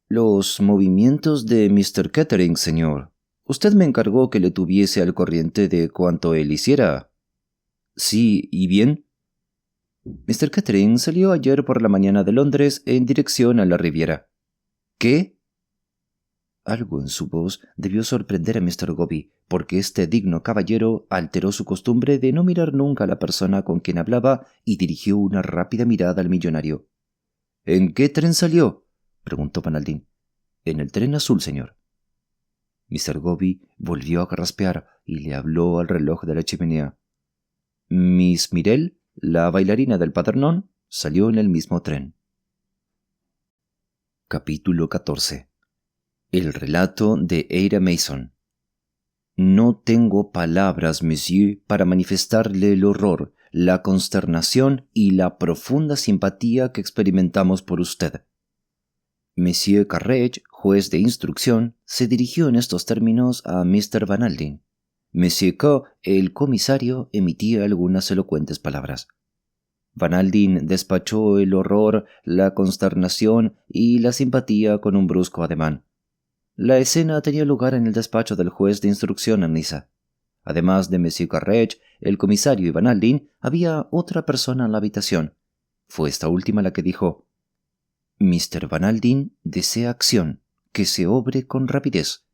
Los movimientos de Mr. Kettering, señor. Usted me encargó que le tuviese al corriente de cuanto él hiciera. Sí, ¿y bien? Mr. Kettering salió ayer por la mañana de Londres en dirección a la Riviera. ¿Qué? Algo en su voz debió sorprender a Mr. Gobi, porque este digno caballero alteró su costumbre de no mirar nunca a la persona con quien hablaba y dirigió una rápida mirada al millonario. ¿En qué tren salió? Preguntó Van Alden. En el tren azul, señor. Mr. Gobi volvió a carraspear y le habló al reloj de la chimenea. Miss Mirel, la bailarina del Paternón, salió en el mismo tren. Capítulo 14. El relato de Ada Mason. No tengo palabras, monsieur, para manifestarle el horror, la consternación y la profunda simpatía que experimentamos por usted. Monsieur Carrege, juez de instrucción, se dirigió en estos términos a Mr. Van Alden. Monsieur Coe, el comisario, emitía algunas elocuentes palabras. Van Alden despachó el horror, la consternación y la simpatía con un brusco ademán. La escena tenía lugar en el despacho del juez de instrucción en Niza. Además de Monsieur Carrege, el comisario y Van Alden, había otra persona en la habitación. Fue esta última la que dijo: Mr. Van Alden desea acción, que se obre con rapidez.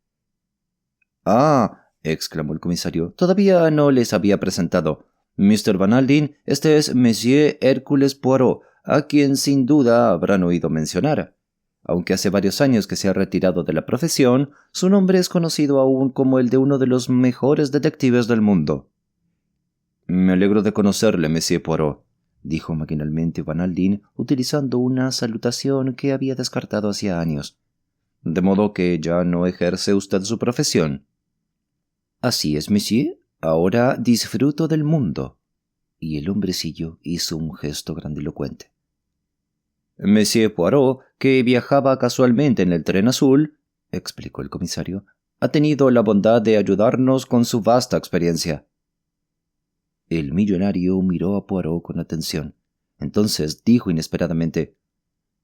Ah, exclamó el comisario, todavía no les había presentado. Mr. Van Alden, este es Monsieur Hércules Poirot, a quien sin duda habrán oído mencionar. Aunque hace varios años que se ha retirado de la profesión, su nombre es conocido aún como el de uno de los mejores detectives del mundo. Me alegro de conocerle, Monsieur Poirot, dijo maquinalmente Van Alden, utilizando una salutación que había descartado hacía años. De modo que ya no ejerce usted su profesión. Así es, monsieur. Ahora disfruto del mundo. Y el hombrecillo hizo un gesto grandilocuente. Monsieur Poirot, que viajaba casualmente en el tren azul, explicó el comisario, ha tenido la bondad de ayudarnos con su vasta experiencia. El millonario miró a Poirot con atención. Entonces dijo inesperadamente: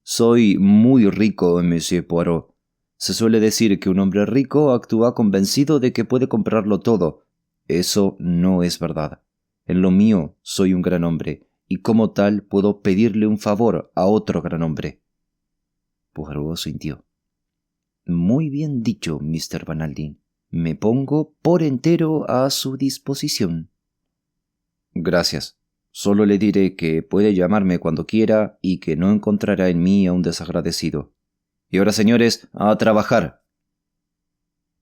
Soy muy rico, Monsieur Poirot. Se suele decir que un hombre rico actúa convencido de que puede comprarlo todo. Eso no es verdad. En lo mío soy un gran hombre, y como tal puedo pedirle un favor a otro gran hombre. Poirot sintió. Muy bien dicho, Mr. Van Alden. Me pongo por entero a su disposición. Gracias. Solo le diré que puede llamarme cuando quiera y que no encontrará en mí a un desagradecido. Y ahora, señores, a trabajar.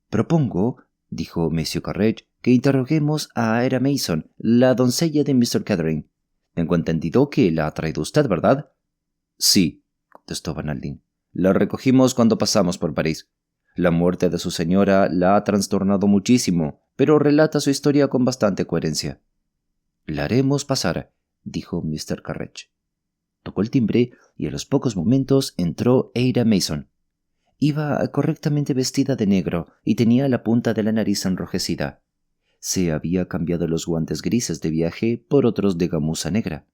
Propongo, dijo Monsieur Carrege, que interroguemos a Ada Mason, la doncella de Mr. Kettering. Tengo entendido que la ha traído usted, ¿verdad? Sí, contestó Van Alden. La recogimos cuando pasamos por París. La muerte de su señora la ha trastornado muchísimo, pero relata su historia con bastante coherencia. La haremos pasar, dijo Mr. Carrege. Tocó el timbre y a los pocos momentos entró Ada Mason. Iba correctamente vestida de negro y tenía la punta de la nariz enrojecida. se había cambiado los guantes grises de viaje por otros de gamuza negra.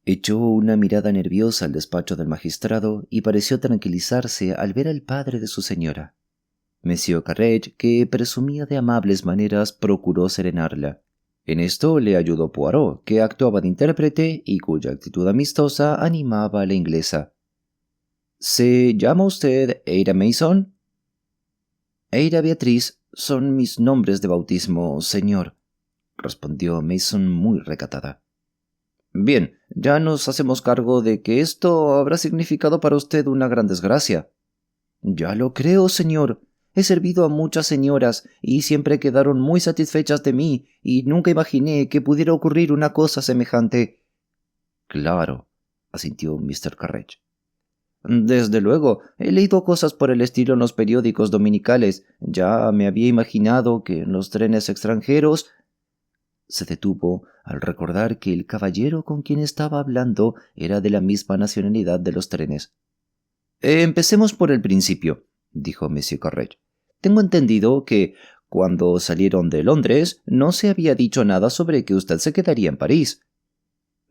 Echó una mirada nerviosa al despacho del magistrado y pareció tranquilizarse al ver al padre de su señora. Monsieur Carrege, que presumía de amables maneras, procuró serenarla. En esto le ayudó Poirot, que actuaba de intérprete y cuya actitud amistosa animaba a la inglesa. ¿Se llama usted Ada Mason? Ada Beatriz son mis nombres de bautismo, señor, respondió Mason muy recatada. Bien, ya nos hacemos cargo de que esto habrá significado para usted una gran desgracia. Ya lo creo, señor. He servido a muchas señoras y siempre quedaron muy satisfechas de mí y nunca imaginé que pudiera ocurrir una cosa semejante. Claro, asintió Mr. Carrege. Desde luego, he leído cosas por el estilo en los periódicos dominicales. Ya me había imaginado que en los trenes extranjeros... Se detuvo al recordar que el caballero con quien estaba hablando era de la misma nacionalidad de los trenes. Empecemos por el principio, dijo Monsieur Carrege. Tengo entendido que, cuando salieron de Londres, no se había dicho nada sobre que usted se quedaría en París.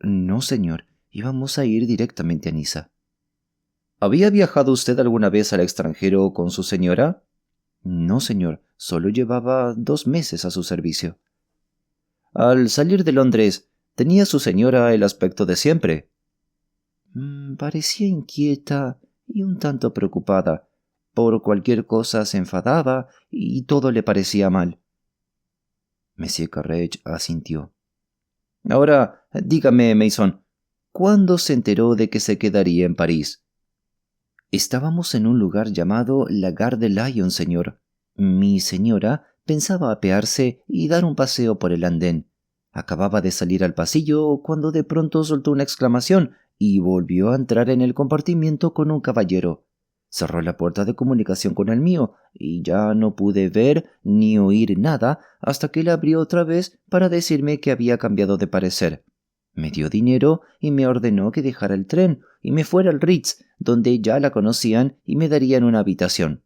No, señor. Íbamos a ir directamente a Niza. ¿Había viajado usted alguna vez al extranjero con su señora? No, señor. Solo llevaba 2 meses a su servicio. Al salir de Londres, ¿tenía su señora el aspecto de siempre? Parecía inquieta y un tanto preocupada. Por cualquier cosa se enfadaba y todo le parecía mal. Monsieur Carrege asintió. Ahora, dígame, Mason, ¿cuándo se enteró de que se quedaría en París? Estábamos en un lugar llamado la Gare de Lyon, señor. Mi señora pensaba apearse y dar un paseo por el andén. Acababa de salir al pasillo cuando de pronto soltó una exclamación y volvió a entrar en el compartimiento con un caballero. Cerró la puerta de comunicación con el mío y ya no pude ver ni oír nada hasta que la abrió otra vez para decirme que había cambiado de parecer. Me dio dinero y me ordenó que dejara el tren y me fuera al Ritz, donde ya la conocían y me darían una habitación.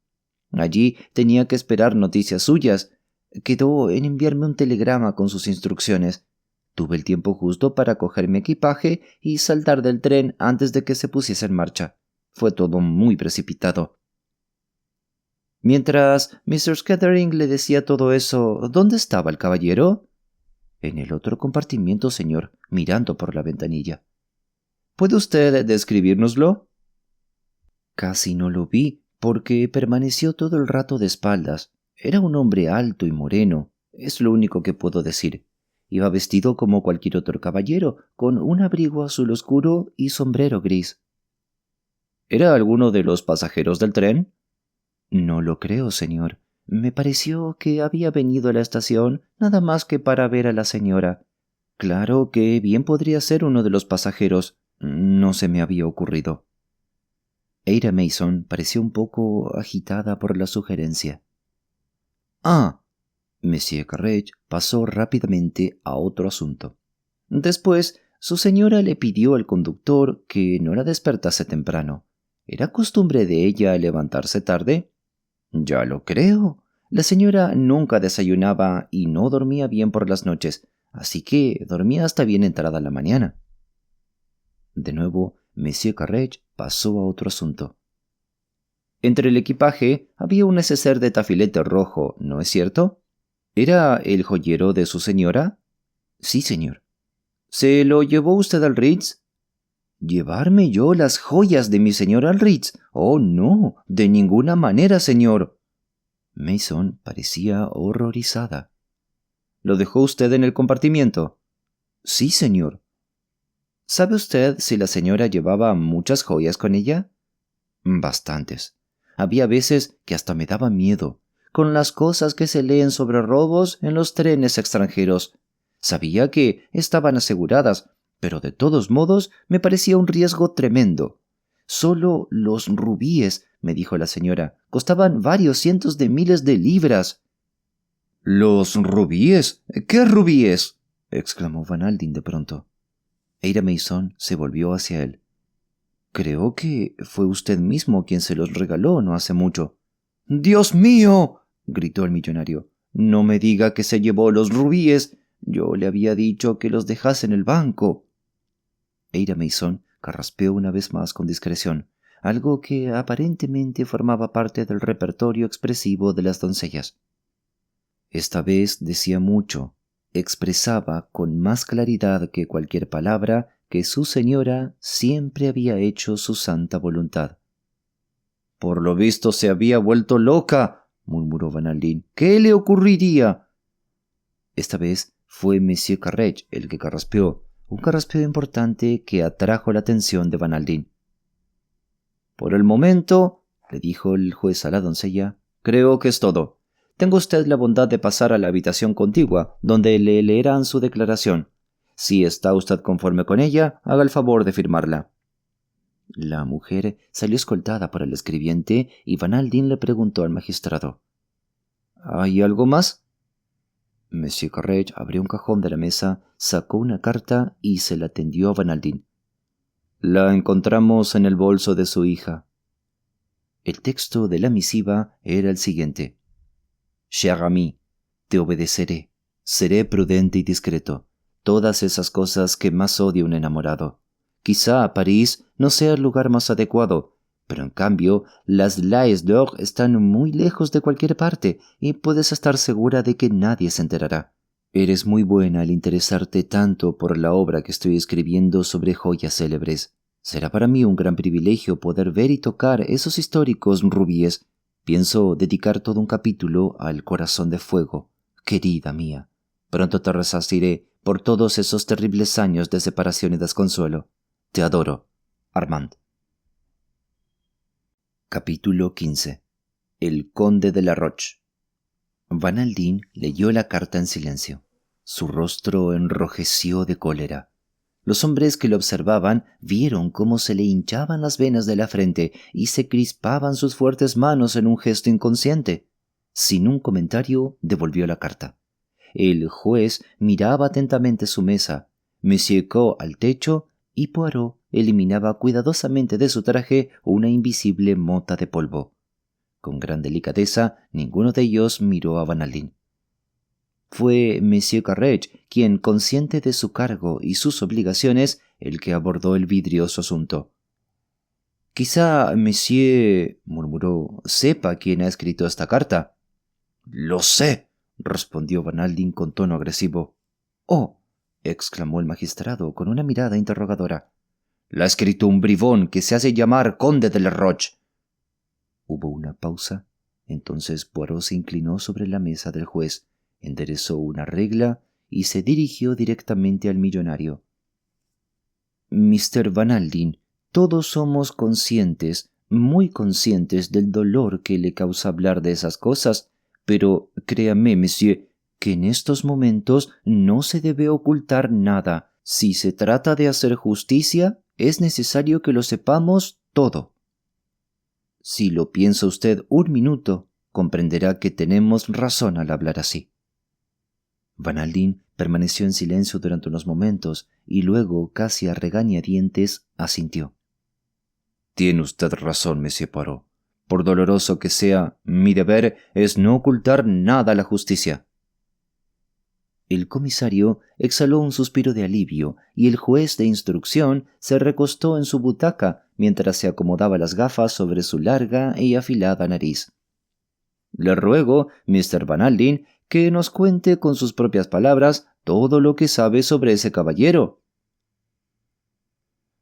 Allí tenía que esperar noticias suyas. Quedó en enviarme un telegrama con sus instrucciones. Tuve el tiempo justo para coger mi equipaje y saltar del tren antes de que se pusiese en marcha. Fue todo muy precipitado. Mientras Mr. Scattering le decía todo eso, ¿dónde estaba el caballero? En el otro compartimiento, señor, mirando por la ventanilla. ¿Puede usted describírnoslo? Casi no lo vi, porque permaneció todo el rato de espaldas. Era un hombre alto y moreno, es lo único que puedo decir. Iba vestido como cualquier otro caballero, con un abrigo azul oscuro y sombrero gris. ¿Era alguno de los pasajeros del tren? No lo creo, señor. Me pareció que había venido a la estación nada más que para ver a la señora. Claro que bien podría ser uno de los pasajeros. No se me había ocurrido. Ada Mason pareció un poco agitada por la sugerencia. Ah, Monsieur Carrege pasó rápidamente a otro asunto. Después, su señora le pidió al conductor que no la despertase temprano. ¿Era costumbre de ella levantarse tarde? Ya lo creo. La señora nunca desayunaba y no dormía bien por las noches, así que dormía hasta bien entrada la mañana. De nuevo, Monsieur Carrege pasó a otro asunto. Entre el equipaje había un neceser de tafilete rojo, ¿no es cierto? ¿Era el joyero de su señora? Sí, señor. ¿Se lo llevó usted al Ritz? ¿Llevarme yo las joyas de mi señora al Ritz? Oh, no, de ninguna manera, señor. Mason parecía horrorizada. ¿Lo dejó usted en el compartimiento? Sí, señor. ¿Sabe usted si la señora llevaba muchas joyas con ella? Bastantes. Había veces que hasta me daba miedo, con las cosas que se leen sobre robos en los trenes extranjeros. Sabía que estaban aseguradas, pero de todos modos me parecía un riesgo tremendo. Solo los rubíes, me dijo la señora, costaban varios cientos de miles de libras. ¿Los rubíes? ¿Qué rubíes? Exclamó Van Alden de pronto. Ada Mason se volvió hacia él. Creo que fue usted mismo quien se los regaló no hace mucho. ¡Dios mío! Gritó el millonario. No me diga que se llevó los rubíes. Yo le había dicho que los dejase en el banco. Ada Mason carraspeó una vez más con discreción, algo que aparentemente formaba parte del repertorio expresivo de las doncellas. Esta vez decía mucho, expresaba con más claridad que cualquier palabra que su señora siempre había hecho su santa voluntad. «Por lo visto se había vuelto loca», murmuró Van Alden. «¿Qué le ocurriría?» Esta vez fue Monsieur Carrege el que carraspeó, un carraspeo importante que atrajo la atención de Van Alden. «Por el momento», le dijo el juez a la doncella, «creo que es todo. Tenga usted la bondad de pasar a la habitación contigua, donde le leerán su declaración. Si está usted conforme con ella, haga el favor de firmarla». La mujer salió escoltada por el escribiente y Van Alden le preguntó al magistrado: «¿Hay algo más?» Monsieur Carrege abrió un cajón de la mesa, sacó una carta y se la tendió a Van Alden. «La encontramos en el bolso de su hija». El texto de la misiva era el siguiente: «Cher ami, te obedeceré. Seré prudente y discreto. Todas esas cosas que más odia un enamorado. Quizá París no sea el lugar más adecuado, pero en cambio las L'Ais d'Or están muy lejos de cualquier parte y puedes estar segura de que nadie se enterará. Eres muy buena al interesarte tanto por la obra que estoy escribiendo sobre joyas célebres. Será para mí un gran privilegio poder ver y tocar esos históricos rubíes. Pienso dedicar todo un capítulo al Corazón de Fuego. Querida mía, pronto te resarciré por todos esos terribles años de separación y desconsuelo. Te adoro, Armand». Capítulo 15. El conde de la Roche. Van Alden leyó la carta en silencio. Su rostro enrojeció de cólera. Los hombres que lo observaban vieron cómo se le hinchaban las venas de la frente y se crispaban sus fuertes manos en un gesto inconsciente. Sin un comentario, devolvió la carta. El juez miraba atentamente su mesa, Monsieur Caux al techo y Poirot eliminaba cuidadosamente de su traje una invisible mota de polvo. Con gran delicadeza, ninguno de ellos miró a Van Alden. Fue Monsieur Carrege quien, consciente de su cargo y sus obligaciones, el que abordó el vidrioso asunto. «Quizá Monsieur», murmuró, «sepa quién ha escrito esta carta». «Lo sé», respondió Van Alden con tono agresivo. «Oh», exclamó el magistrado con una mirada interrogadora. «La ha escrito un bribón que se hace llamar conde de la Roche». Hubo una pausa. Entonces Poirot se inclinó sobre la mesa del juez, enderezó una regla y se dirigió directamente al millonario. «Mr. Van Alden, todos somos conscientes, muy conscientes del dolor que le causa hablar de esas cosas, pero créame, monsieur, que en estos momentos no se debe ocultar nada. Si se trata de hacer justicia, es necesario que lo sepamos todo. Si lo piensa usted un minuto, comprenderá que tenemos razón al hablar así». Van Alden permaneció en silencio durante unos momentos y luego, casi a regañadientes, asintió. «Tiene usted razón, monsieur Poirot. Por doloroso que sea, mi deber es no ocultar nada a la justicia». El comisario exhaló un suspiro de alivio y el juez de instrucción se recostó en su butaca mientras se acomodaba las gafas sobre su larga y afilada nariz. «Le ruego, Mr. Van Alden, que nos cuente con sus propias palabras todo lo que sabe sobre ese caballero».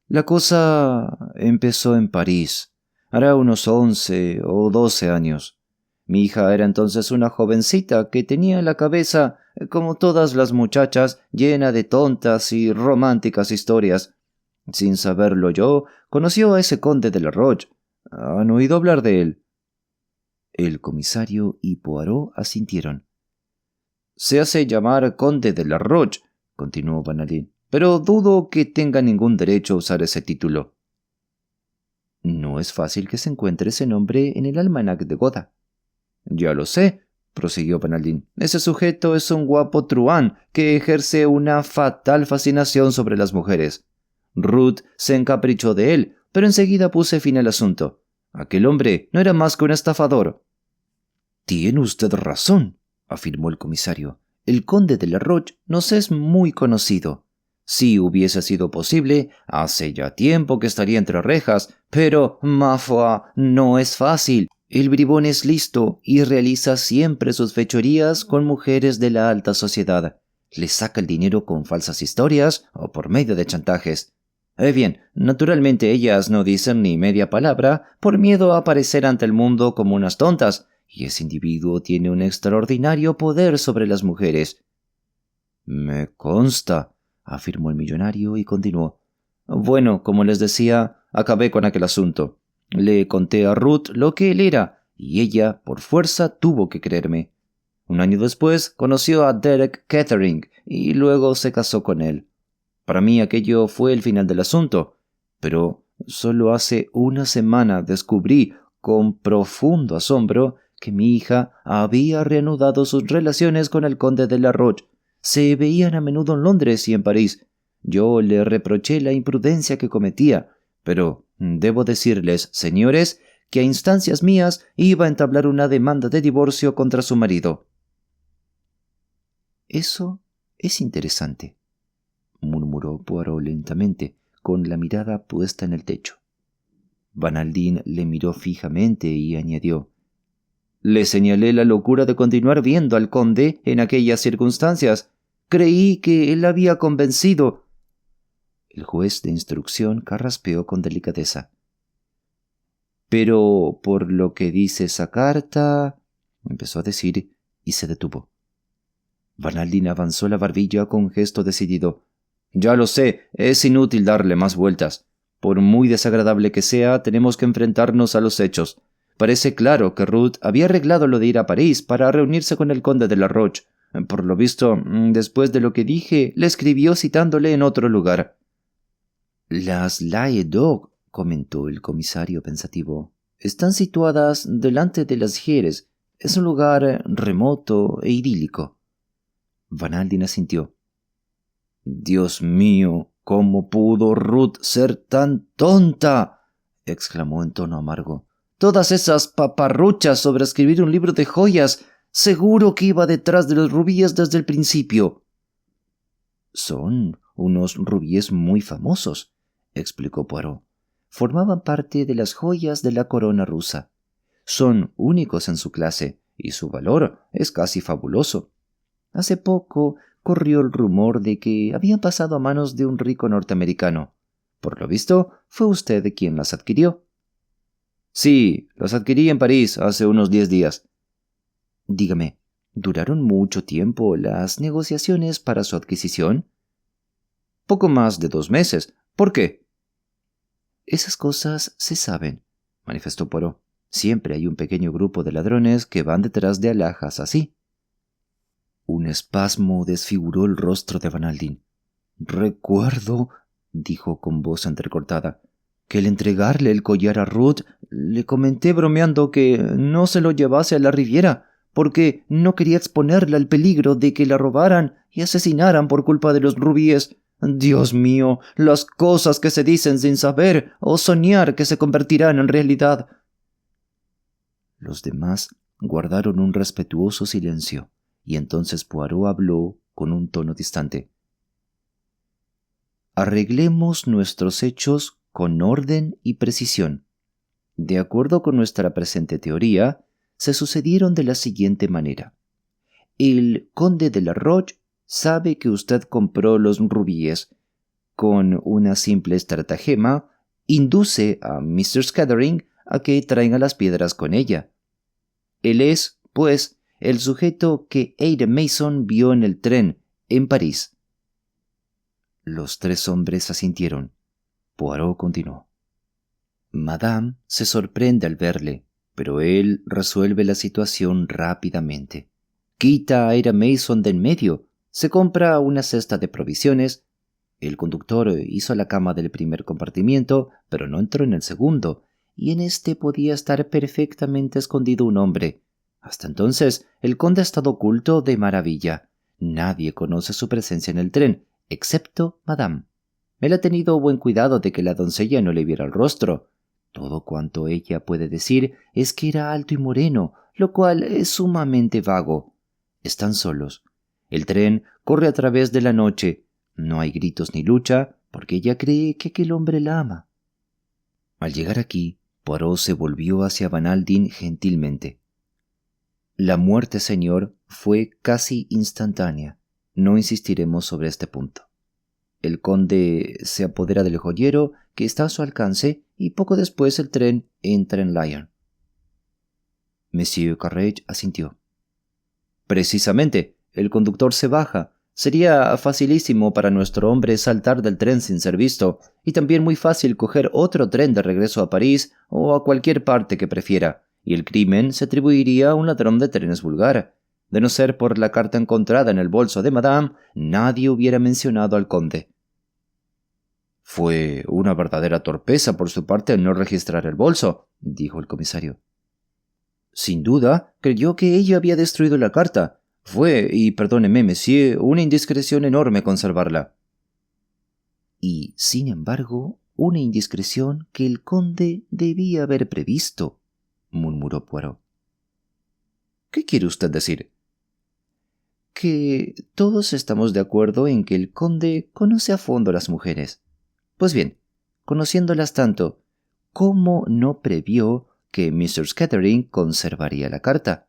«La cosa empezó en París, hará unos 11 o 12 años. Mi hija era entonces una jovencita que tenía la cabeza, como todas las muchachas, llena de tontas y románticas historias. Sin saberlo yo, conoció a ese conde de la Roche. ¿Han oído hablar de él?». El comisario y Poirot asintieron. «Se hace llamar conde de la Roche», continuó Van Alden, «pero dudo que tenga ningún derecho a usar ese título». «No es fácil que se encuentre ese nombre en el almanaque de Goda». «Ya lo sé», prosiguió Van Alden. «Ese sujeto es un guapo truán que ejerce una fatal fascinación sobre las mujeres. Ruth se encaprichó de él, pero enseguida puse fin al asunto. Aquel hombre no era más que un estafador». «Tiene usted razón», afirmó el comisario. El conde de la Roche nos es muy conocido. Si hubiese sido posible, hace ya tiempo que estaría entre rejas, pero, ma foi, no es fácil. El bribón es listo y realiza siempre sus fechorías con mujeres de la alta sociedad. Le saca el dinero con falsas historias o por medio de chantajes. Bien, naturalmente ellas no dicen ni media palabra por miedo a aparecer ante el mundo como unas tontas, y ese individuo tiene un extraordinario poder sobre las mujeres. Me consta, afirmó el millonario y continuó. Bueno, como les decía, acabé con aquel asunto. Le conté a Ruth lo que él era, y ella, por fuerza, tuvo que creerme. Un año después, conoció a Derek Kettering, y luego se casó con él. Para mí aquello fue el final del asunto, pero solo hace una semana descubrí, con profundo asombro, que mi hija había reanudado sus relaciones con el conde de la Roche. Se veían a menudo en Londres y en París. Yo le reproché la imprudencia que cometía, pero debo decirles, señores, que a instancias mías iba a entablar una demanda de divorcio contra su marido. Eso es interesante, murmuró Poirot lentamente, con la mirada puesta en el techo. Van Alden le miró fijamente y añadió: Le señalé la locura de continuar viendo al conde en aquellas circunstancias. Creí que él había convencido. El juez de instrucción carraspeó con delicadeza. Pero por lo que dice esa carta, empezó a decir y se detuvo. Van Alden avanzó la barbilla con gesto decidido. Ya lo sé, es inútil darle más vueltas. Por muy desagradable que sea, tenemos que enfrentarnos a los hechos. Parece claro que Ruth había arreglado lo de ir a París para reunirse con el conde de la Roche. Por lo visto, después de lo que dije, le escribió citándole en otro lugar. Las Languedoc, comentó el comisario pensativo, están situadas delante de las Gieres. Es un lugar remoto e idílico. Van Alden asintió. Dios mío, ¿cómo pudo Ruth ser tan tonta?, exclamó en tono amargo. Todas esas paparruchas sobre escribir un libro de joyas. Seguro que iba detrás de los rubíes desde el principio. Son unos rubíes muy famosos, explicó Poirot. Formaban parte de las joyas de la corona rusa. Son únicos en su clase, y su valor es casi fabuloso. Hace poco corrió el rumor de que habían pasado a manos de un rico norteamericano. Por lo visto, fue usted quien las adquirió. Sí, las adquirí en París hace unos 10 días. Dígame, ¿duraron mucho tiempo las negociaciones para su adquisición? Poco más de 2 meses. ¿Por qué? Esas cosas se saben, manifestó Poirot. Siempre hay un pequeño grupo de ladrones que van detrás de alhajas así. Un espasmo desfiguró el rostro de Van Alden. Recuerdo, dijo con voz entrecortada, que al entregarle el collar a Ruth, le comenté bromeando que no se lo llevase a la Riviera, porque no quería exponerla al peligro de que la robaran y asesinaran por culpa de los rubíes. Dios mío, las cosas que se dicen sin saber o soñar que se convertirán en realidad. Los demás guardaron un respetuoso silencio, y entonces Poirot habló con un tono distante. Arreglemos nuestros hechos con orden y precisión. De acuerdo con nuestra presente teoría, se sucedieron de la siguiente manera. El conde de la Roche sabe que usted compró los rubíes. Con una simple estratagema, induce a Mr. Scattering a que traiga las piedras con ella. Él es, pues, el sujeto que Ada Mason vio en el tren, en París. Los 3 hombres asintieron. Poirot continuó. Madame se sorprende al verle, pero él resuelve la situación rápidamente. Quita a Ada Mason de en medio, se compra una cesta de provisiones. El conductor hizo la cama del primer compartimiento, pero no entró en el segundo, y en este podía estar perfectamente escondido un hombre. Hasta entonces, el conde ha estado oculto de maravilla. Nadie conoce su presencia en el tren, excepto Madame. Él ha tenido buen cuidado de que la doncella no le viera el rostro. Todo cuanto ella puede decir es que era alto y moreno, lo cual es sumamente vago. Están solos. El tren corre a través de la noche. No hay gritos ni lucha, porque ella cree que aquel hombre la ama. Al llegar aquí, Poirot se volvió hacia Van Helsing gentilmente. La muerte, señor, fue casi instantánea. No insistiremos sobre este punto. El conde se apodera del joyero que está a su alcance y poco después el tren entra en Lyon. Monsieur Carrage asintió. Precisamente, el conductor se baja. Sería facilísimo para nuestro hombre saltar del tren sin ser visto, y también muy fácil coger otro tren de regreso a París o a cualquier parte que prefiera, y el crimen se atribuiría a un ladrón de trenes vulgar. De no ser por la carta encontrada en el bolso de Madame, nadie hubiera mencionado al conde. Fue una verdadera torpeza por su parte no registrar el bolso, dijo el comisario. Sin duda, creyó que ella había destruido la carta. Fue, y perdóneme, monsieur, una indiscreción enorme conservarla. Y, sin embargo, una indiscreción que el conde debía haber previsto, murmuró Poirot. ¿Qué quiere usted decir? Que todos estamos de acuerdo en que el conde conoce a fondo a las mujeres. Pues bien, conociéndolas tanto, ¿cómo no previó que Mr. Scattering conservaría la carta?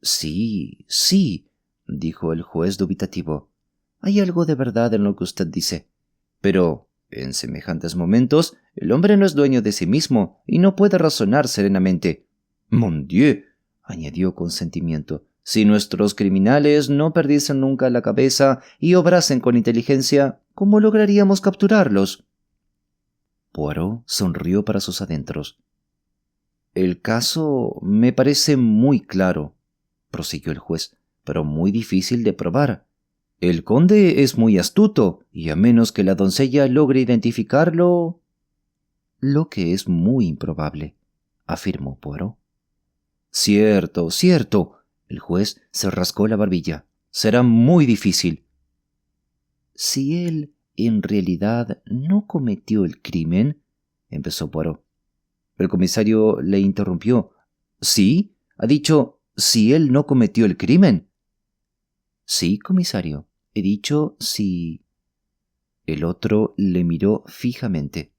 Sí, dijo el juez dubitativo. Hay algo de verdad en lo que usted dice. Pero, en semejantes momentos, el hombre no es dueño de sí mismo y no puede razonar serenamente. Mon Dieu, añadió con sentimiento, si nuestros criminales no perdiesen nunca la cabeza y obrasen con inteligencia, ¿cómo lograríamos capturarlos? Poirot sonrió para sus adentros. El caso me parece muy claro, prosiguió el juez, pero muy difícil de probar. El conde es muy astuto, y a menos que la doncella logre identificarlo... Lo que es muy improbable, afirmó Poirot. Cierto. El juez se rascó la barbilla. Será muy difícil. Si él, en realidad, no cometió el crimen, empezó Poirot. El comisario le interrumpió. ¿Sí? ¿Ha dicho si él no cometió el crimen? Sí, comisario. He dicho si... El otro le miró fijamente.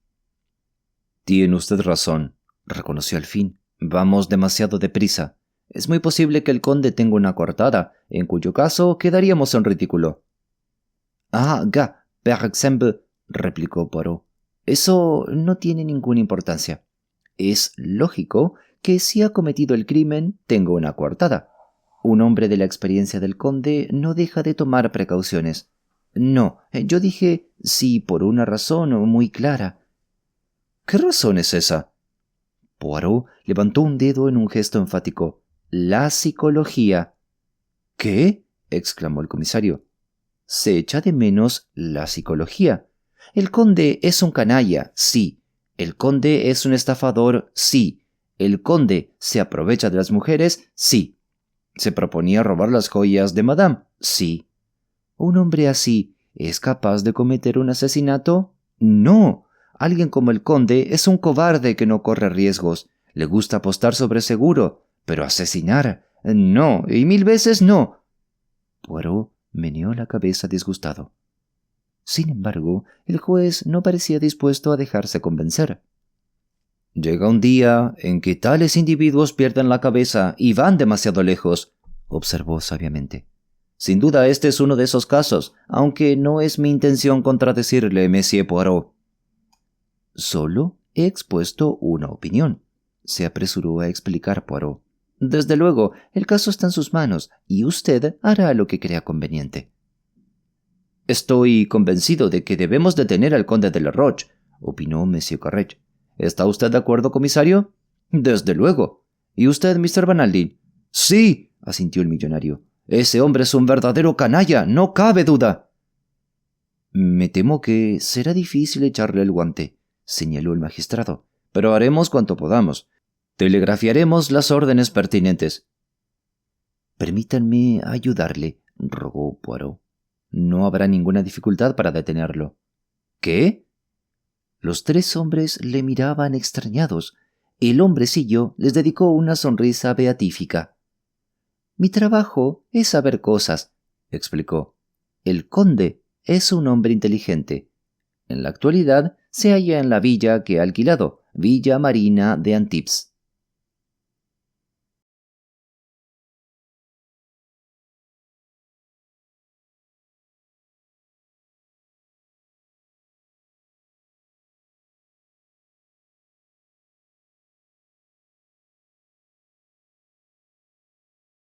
Tiene usted razón, reconoció al fin. Vamos demasiado deprisa. Es muy posible que el conde tenga una coartada, en cuyo caso quedaríamos en ridículo. Par exemple, replicó Poirot. Eso no tiene ninguna importancia. Es lógico que si ha cometido el crimen tenga una coartada. Un hombre de la experiencia del conde no deja de tomar precauciones. No, yo dije sí por una razón muy clara. ¿Qué razón es esa? Poirot levantó un dedo en un gesto enfático. La psicología. ¿Qué? Exclamó el comisario. Se echa de menos la psicología. El conde es un canalla, sí. El conde es un estafador, sí. El conde se aprovecha de las mujeres, sí. ¿Se proponía robar las joyas de Madame? Sí. ¿Un hombre así es capaz de cometer un asesinato? No. Alguien como el conde es un cobarde que no corre riesgos. Le gusta apostar sobre seguro, pero asesinar, no, y 1000 veces no. Poirot meneó la cabeza disgustado. Sin embargo, el juez no parecía dispuesto a dejarse convencer. Llega un día en que tales individuos pierden la cabeza y van demasiado lejos, observó sabiamente. Sin duda este es uno de esos casos, aunque no es mi intención contradecirle, Monsieur Poirot. Solo he expuesto una opinión, se apresuró a explicar Poirot. Desde luego, el caso está en sus manos y usted hará lo que crea conveniente. Estoy convencido de que debemos detener al conde de la Roche, opinó Monsieur Carrage. ¿Está usted de acuerdo, comisario? Desde luego. ¿Y usted, Mr. Van Helsing? Sí, asintió el millonario. Ese hombre es un verdadero canalla, no cabe duda. Me temo que será difícil echarle el guante, señaló el magistrado, pero haremos cuanto podamos. Telegrafiaremos las órdenes pertinentes. Permítanme ayudarle, rogó Poirot. No habrá ninguna dificultad para detenerlo. ¿Qué? Los tres hombres le miraban extrañados. El hombrecillo les dedicó una sonrisa beatífica. Mi trabajo es saber cosas, explicó. El conde es un hombre inteligente. En la actualidad se halla en la villa que he alquilado, Villa Marina de Antibes.